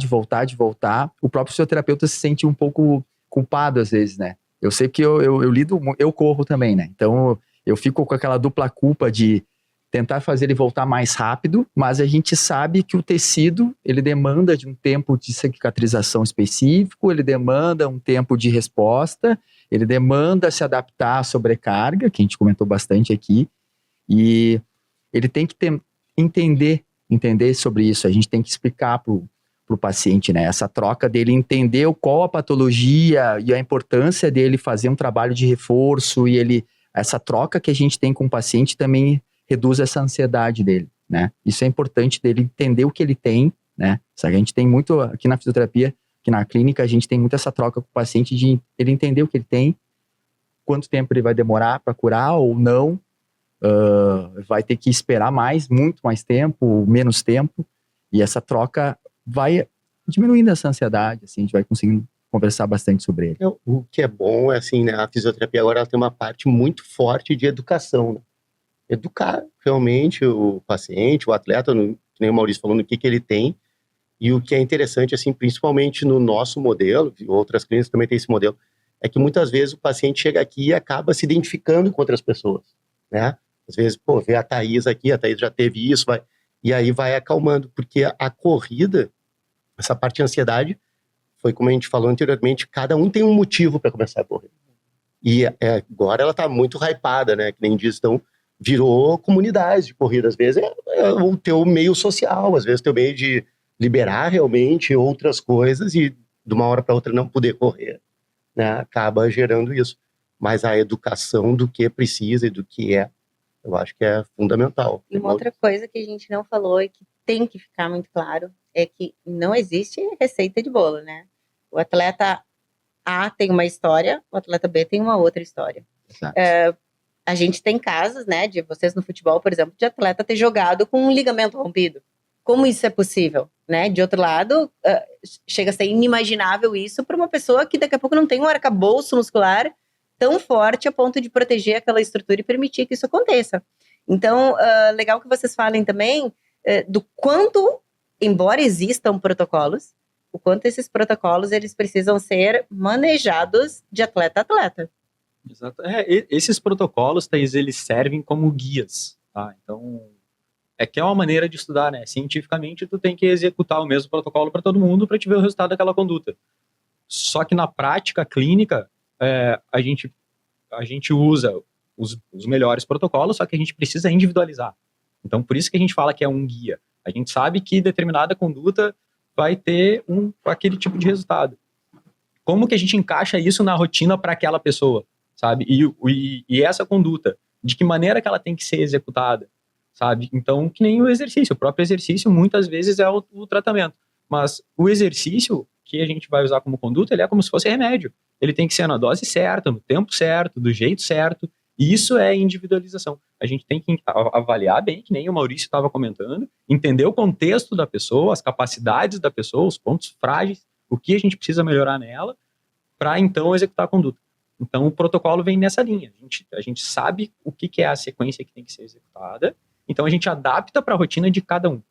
O próprio fisioterapeuta se sente um pouco culpado às vezes, né? Eu sei que eu corro também, né? Então eu fico com aquela dupla culpa de tentar fazer ele voltar mais rápido, mas a gente sabe que o tecido, ele demanda de um tempo de cicatrização específico, ele demanda um tempo de resposta, ele demanda se adaptar à sobrecarga, que a gente comentou bastante aqui, e ele tem que entender sobre isso, a gente tem que explicar pro paciente, né? Essa troca dele entender qual a patologia e a importância dele fazer um trabalho de reforço, e essa troca que a gente tem com o paciente também reduz essa ansiedade dele, né? Isso é importante dele entender o que ele tem, né? A gente tem muito, aqui na fisioterapia, aqui na clínica, a gente tem muito essa troca com o paciente de ele entender o que ele tem, quanto tempo ele vai demorar para curar ou não, vai ter que esperar muito mais tempo, menos tempo, E essa troca vai diminuindo essa ansiedade, assim, a gente vai conseguindo conversar bastante sobre ele. O que é bom é assim, né? A fisioterapia agora ela tem uma parte muito forte de educação, né? Educar realmente o paciente, o atleta, que nem o Maurício falou, no que ele tem. E o que é interessante, assim, principalmente no nosso modelo, e outras clínicas também têm esse modelo, é que muitas vezes o paciente chega aqui e acaba se identificando com outras pessoas, né? Às vezes, pô, vê a Thaís aqui, a Thaís já teve isso, e aí vai acalmando, porque a corrida, essa parte de ansiedade, foi como a gente falou anteriormente, cada um tem um motivo para começar a correr. E agora ela tá muito hypada, né? Que nem diz, então virou comunidade de corrida. Às vezes é o teu meio social, às vezes teu meio de liberar realmente outras coisas e de uma hora para outra não poder correr, né? Acaba gerando isso. Mas a educação do que precisa e do que eu acho que é fundamental. E uma outra coisa que a gente não falou e que tem que ficar muito claro é que não existe receita de bolo, né? O atleta A tem uma história, o atleta B tem uma outra história. A gente tem casos, né, de vocês no futebol, por exemplo, de atleta ter jogado com um ligamento rompido. Como isso é possível, né? De outro lado, chega a ser inimaginável isso para uma pessoa que daqui a pouco não tem um arcabouço muscular tão forte a ponto de proteger aquela estrutura e permitir que isso aconteça. Então, legal que vocês falem também do quanto, embora existam protocolos, o quanto esses protocolos eles precisam ser manejados de atleta a atleta. Exato. Esses protocolos, Thaís, eles servem como guias, tá? Então, que é uma maneira de estudar, né? Cientificamente, tu tem que executar o mesmo protocolo para todo mundo para te ver o resultado daquela conduta. Só que na prática clínica, a gente usa os melhores protocolos, só que a gente precisa individualizar. Então, por isso que a gente fala que é um guia. A gente sabe que determinada conduta vai ter aquele tipo de resultado. Como que a gente encaixa isso na rotina para aquela pessoa, sabe? E essa conduta, de que maneira que ela tem que ser executada, sabe? Então, que nem o próprio exercício muitas vezes é o tratamento. Mas o exercício que a gente vai usar como conduta, ele é como se fosse remédio. Ele tem que ser na dose certa, no tempo certo, do jeito certo. E isso é individualização. A gente tem que avaliar bem, que nem o Maurício estava comentando, entender o contexto da pessoa, as capacidades da pessoa, os pontos frágeis, o que a gente precisa melhorar nela, para então executar a conduta. Então o protocolo vem nessa linha. A gente sabe o que é a sequência que tem que ser executada, então a gente adapta para a rotina de cada um.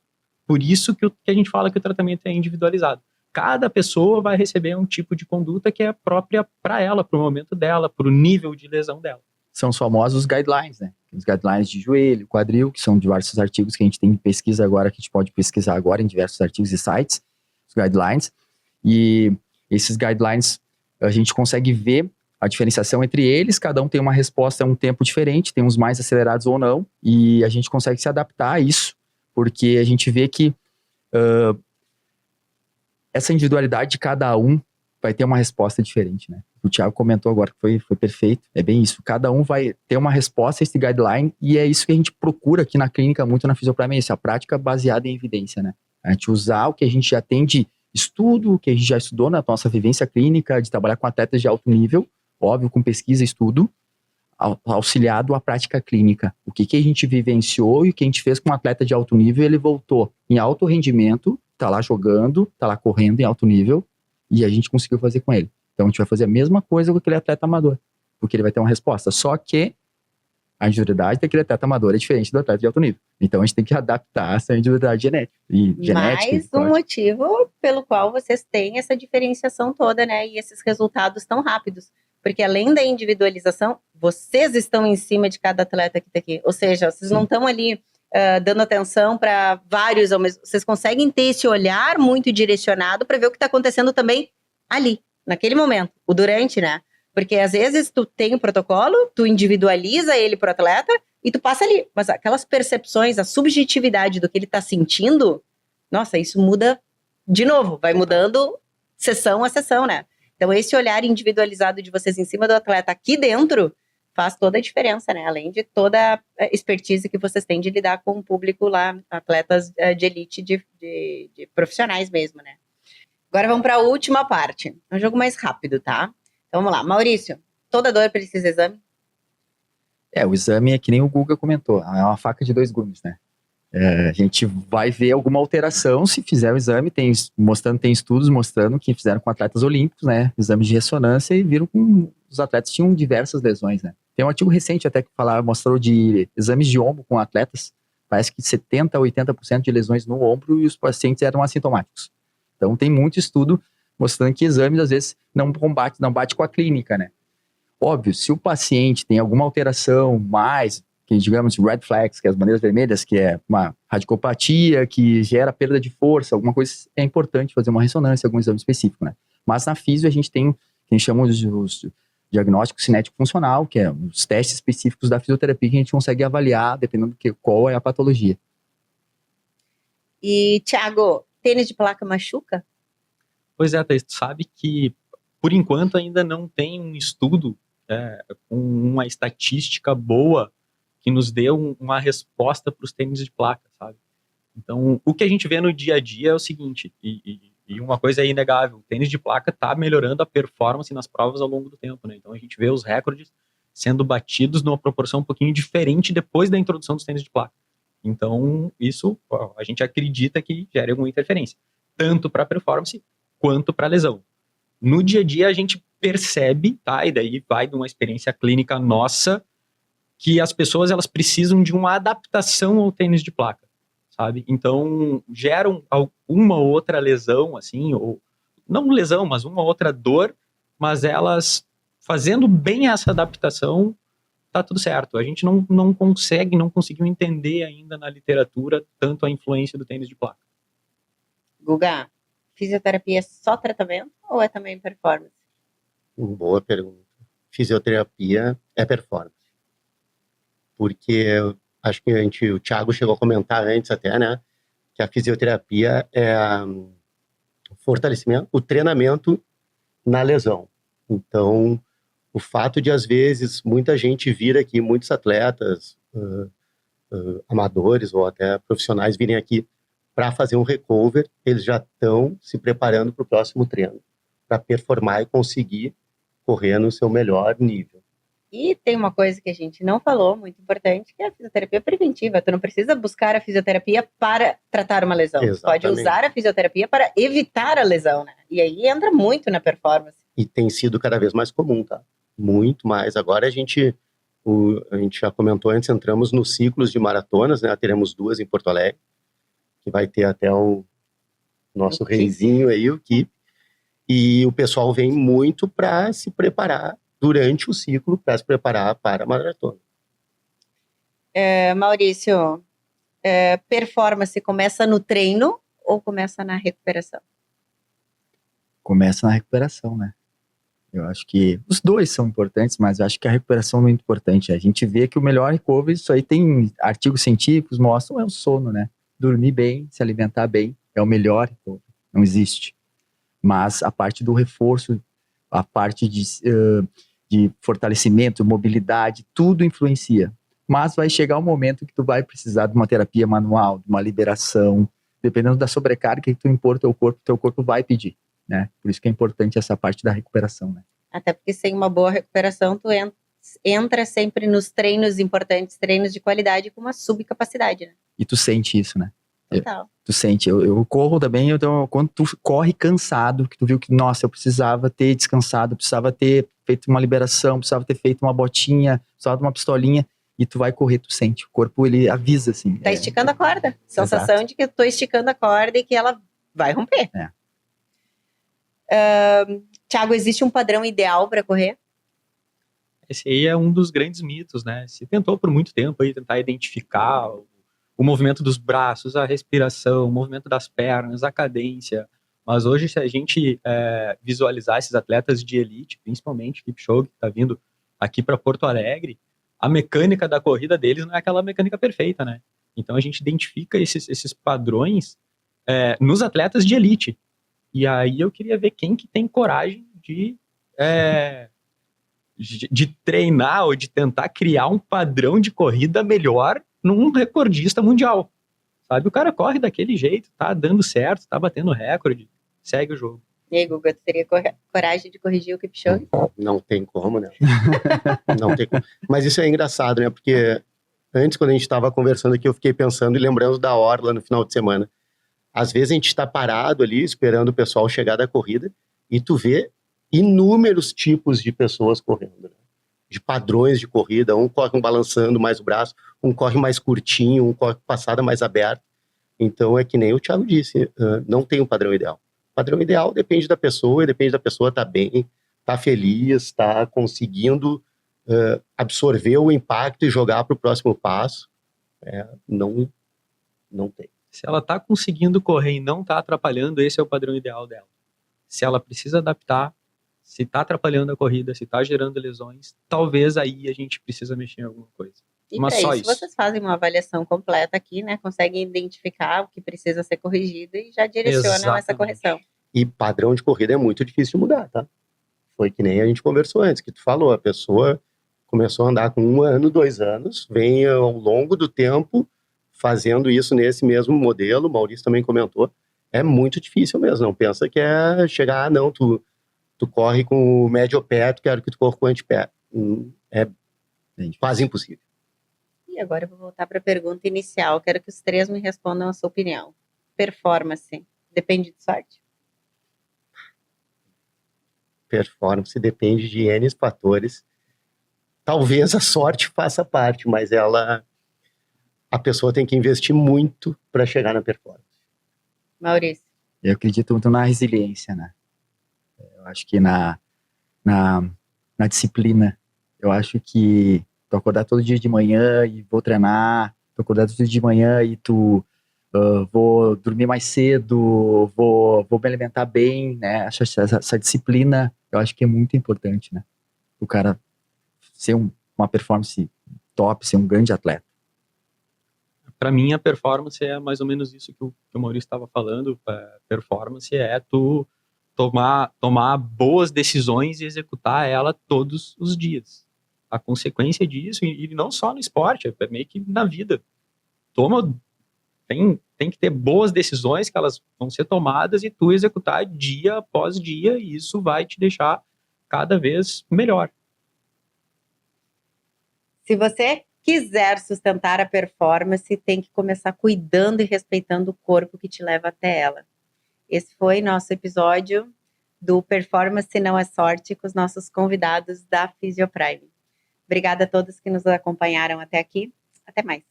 Por isso que a gente fala que o tratamento é individualizado. Cada pessoa vai receber um tipo de conduta que é própria para ela, para o momento dela, para o nível de lesão dela. São os famosos guidelines, né? Os guidelines de joelho, quadril, que são diversos artigos que a gente tem em pesquisa agora, que a gente pode pesquisar agora em diversos artigos e sites, os guidelines. E esses guidelines, a gente consegue ver a diferenciação entre eles, cada um tem uma resposta a um tempo diferente, tem uns mais acelerados ou não, e a gente consegue se adaptar a isso, porque a gente vê que essa individualidade de cada um vai ter uma resposta diferente, né? O Thiago comentou agora que foi perfeito, é bem isso, cada um vai ter uma resposta a esse guideline, e é isso que a gente procura aqui na clínica, muito na fisioterapia, a prática baseada em evidência, né? A gente usar o que a gente já tem de estudo, o que a gente já estudou na nossa vivência clínica, de trabalhar com atletas de alto nível, óbvio, com pesquisa e estudo, auxiliado à prática clínica. O que a gente vivenciou e o que a gente fez com um atleta de alto nível, ele voltou em alto rendimento, tá lá jogando, tá lá correndo em alto nível, e a gente conseguiu fazer com ele. Então a gente vai fazer a mesma coisa com aquele atleta amador, porque ele vai ter uma resposta. Só que a individualidade daquele atleta amador é diferente do atleta de alto nível. Então a gente tem que adaptar essa individualidade genética. Mais um motivo pelo qual vocês têm essa diferenciação toda, né? E esses resultados tão rápidos. Porque além da individualização, vocês estão em cima de cada atleta que está aqui. Ou seja, vocês não estão ali dando atenção para vários ao mesmo. Vocês conseguem ter esse olhar muito direcionado para ver o que está acontecendo também ali, naquele momento, o durante, né? Porque às vezes tu tem o protocolo, tu individualiza ele pro atleta e tu passa ali. Mas aquelas percepções, a subjetividade do que ele está sentindo, nossa, isso muda de novo, vai mudando sessão a sessão, né? Então esse olhar individualizado de vocês em cima do atleta aqui dentro faz toda a diferença, né? Além de toda a expertise que vocês têm de lidar com o público lá, atletas de elite, de profissionais mesmo, né? Agora vamos para a última parte. É um jogo mais rápido, tá? Então vamos lá. Maurício, toda dor precisa de exame? O exame é que nem o Guga comentou, é uma faca de dois gumes, né? A gente vai ver alguma alteração se fizer o exame, tem estudos mostrando que fizeram com atletas olímpicos, né, exames de ressonância e viram que os atletas tinham diversas lesões, né. Tem um artigo recente até que mostrou de exames de ombro com atletas, parece que 70% a 80% de lesões no ombro e os pacientes eram assintomáticos. Então tem muito estudo mostrando que exames às vezes não bate com a clínica, né. Óbvio, se o paciente tem alguma alteração mais, que digamos red flags, que é as bandeiras vermelhas, que é uma radicopatia, que gera perda de força, alguma coisa, é importante fazer uma ressonância, algum exame específico, né? Mas na físio a gente tem o que a gente chama os diagnóstico cinético funcional, que é os testes específicos da fisioterapia que a gente consegue avaliar, dependendo de qual é a patologia. E, Thiago, tênis de placa machuca? Pois é, Thaís, tu sabe que, por enquanto, ainda não tem um estudo com uma estatística boa que nos dê uma resposta para os tênis de placa, sabe? Então, o que a gente vê no dia a dia é o seguinte, e uma coisa é inegável, o tênis de placa está melhorando a performance nas provas ao longo do tempo, né? Então, a gente vê os recordes sendo batidos numa proporção um pouquinho diferente depois da introdução dos tênis de placa. Então, isso a gente acredita que gera alguma interferência, tanto para a performance quanto para a lesão. No dia a dia, a gente percebe, tá? E daí vai de uma experiência clínica nossa, que as pessoas elas precisam de uma adaptação ao tênis de placa, sabe? Então, geram uma outra lesão, assim, ou não lesão, mas uma outra dor, mas elas fazendo bem essa adaptação, tá tudo certo. A gente não conseguiu entender ainda na literatura tanto a influência do tênis de placa. Guga, fisioterapia é só tratamento ou é também performance? Boa pergunta. Fisioterapia é performance. Porque acho que o Thiago chegou a comentar antes até, né, que a fisioterapia é o fortalecimento, o treinamento na lesão. Então, o fato de, às vezes, muita gente vir aqui, muitos atletas, amadores ou até profissionais virem aqui para fazer um recover, eles já estão se preparando para o próximo treino, para performar e conseguir correr no seu melhor nível. E tem uma coisa que a gente não falou, muito importante, que é a fisioterapia preventiva. Tu não precisa buscar a fisioterapia para tratar uma lesão. Exatamente. Tu pode usar a fisioterapia para evitar a lesão, né? E aí entra muito na performance. E tem sido cada vez mais comum, tá? Muito mais. Agora a gente já comentou antes, entramos nos ciclos de maratonas, né? Teremos 2 em Porto Alegre, que vai ter até o nosso reizinho aí, o Kip. E o pessoal vem muito para se preparar durante o ciclo, para se preparar para a maratona. Maurício, performance começa no treino ou começa na recuperação? Começa na recuperação, né? Eu acho que os dois são importantes, mas eu acho que a recuperação é muito importante. A gente vê que o melhor recovery, isso aí tem artigos científicos, mostram, é o sono, né? Dormir bem, se alimentar bem, é o melhor recovery. Não existe. Mas a parte do reforço, a parte de fortalecimento, mobilidade, tudo influencia. Mas vai chegar um momento que tu vai precisar de uma terapia manual, de uma liberação, dependendo da sobrecarga que tu impor teu corpo vai pedir, né? Por isso que é importante essa parte da recuperação, né? Até porque sem uma boa recuperação, tu entra sempre nos treinos importantes, treinos de qualidade com uma subcapacidade, né? E tu sente isso, né? Total. Tu sente, eu corro também, então quando tu corre cansado, que tu viu que, nossa, eu precisava ter descansado, precisava ter feito uma liberação, precisava ter feito uma botinha, precisava de uma pistolinha, e tu vai correr, tu sente, o corpo ele avisa, assim. Tá esticando a corda, sensação Exato. de que eu tô esticando a corda e que ela vai romper. Thiago, existe um padrão ideal para correr? Esse aí é um dos grandes mitos, né? Se tentou por muito tempo aí tentar identificar o movimento dos braços, a respiração, o movimento das pernas, a cadência. Mas hoje, se a gente visualizar esses atletas de elite, principalmente Kipchoge, que está vindo aqui para Porto Alegre, a mecânica da corrida deles não é aquela mecânica perfeita, né? Então a gente identifica esses padrões nos atletas de elite. E aí eu queria ver quem que tem coragem de treinar ou de tentar criar um padrão de corrida melhor num recordista mundial, sabe? O cara corre daquele jeito, tá dando certo, tá batendo recorde, segue o jogo. E aí, Guga, tu teria coragem de corrigir o Kipchoge? Não tem como, né? Não tem como. Mas isso é engraçado, né? Porque Antes, quando a gente estava conversando aqui, eu fiquei pensando e lembrando da orla no final de semana. Às vezes a gente está parado ali, esperando o pessoal chegar da corrida, e tu vê inúmeros tipos de pessoas correndo, né? De padrões de corrida. Um corre balançando mais o braço, um corre mais curtinho, um corre com passada mais aberta. Então é que nem o Thiago disse, não tem um padrão ideal. O padrão ideal depende da pessoa, e depende da pessoa estar bem, estar feliz, estar conseguindo absorver o impacto e jogar para o próximo passo. Não tem. Se ela está conseguindo correr e não está atrapalhando, esse é o padrão ideal dela. Se ela precisa adaptar, se está atrapalhando a corrida, se está gerando lesões, talvez aí a gente precisa mexer em alguma coisa. E Mas para só isso, vocês fazem uma avaliação completa aqui, né? Conseguem identificar o que precisa ser corrigido e já direcionam essa Exatamente. correção. E padrão de corrida é muito difícil de mudar, tá? Foi que nem a gente conversou antes, que tu falou, a pessoa começou a andar com 1 ano, 2 anos, vem ao longo do tempo fazendo isso nesse mesmo modelo, o Maurício também comentou, é muito difícil mesmo, não pensa que é chegar, não, tu corre com o médio pé, tu quero que tu corra com o antepé. É quase impossível. E agora eu vou voltar para a pergunta inicial, quero que os 3 me respondam a sua opinião. Performance, depende de sorte? Performance depende de N fatores. Talvez a sorte faça parte, mas a pessoa tem que investir muito para chegar na performance. Maurício? Eu acredito muito na resiliência, né? Eu acho que na disciplina. Eu acho que tu acordar todo dia de manhã e vou treinar, tu acordar todo dia de manhã e vou dormir mais cedo, vou me alimentar bem, né? Essa disciplina, eu acho que é muito importante, né? O cara ser uma performance top, ser um grande atleta. Para mim, a performance é mais ou menos isso que o Maurício estava falando. Performance é tu tomar boas decisões e executar ela todos os dias. A consequência disso, e não só no esporte, é meio que na vida. Tem que ter boas decisões que elas vão ser tomadas e tu executar dia após dia, e isso vai te deixar cada vez melhor. Se você quiser sustentar a performance, tem que começar cuidando e respeitando o corpo que te leva até ela. Esse foi nosso episódio do Performance Não é Sorte com os nossos convidados da Fisioprime. Obrigada a todos que nos acompanharam até aqui. Até mais.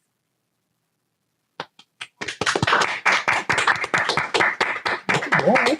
Bom, hein?